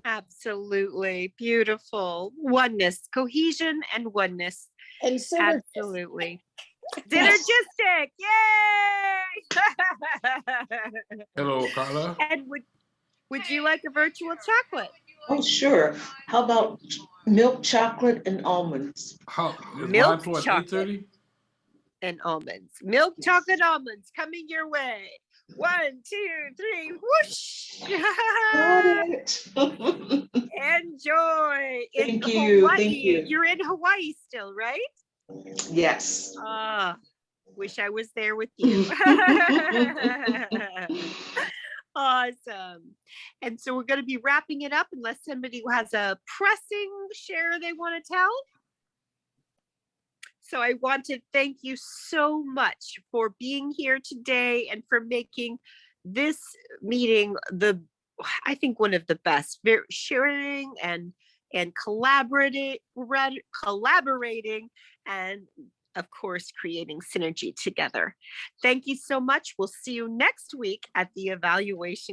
Absolutely. Beautiful. Oneness, cohesion and oneness. And absolutely. Synergistic. Yay! Hello, Carla. And would you like a virtual chocolate? Oh, sure. How about milk chocolate and almonds? Milk chocolate and almonds. Milk chocolate almonds coming your way. 1, 2, 3. Whoosh! Got it. Enjoy. Thank you. Hawaii. Thank you. You're in Hawaii still, right? Yes. Wish I was there with you. Awesome. And so we're going to be wrapping it up unless somebody has a pressing share they want to tell. So I want to thank you so much for being here today and for making this meeting I think one of the best, sharing and collaborating and of course creating synergy together. Thank you so much. We'll see you next week at the evaluation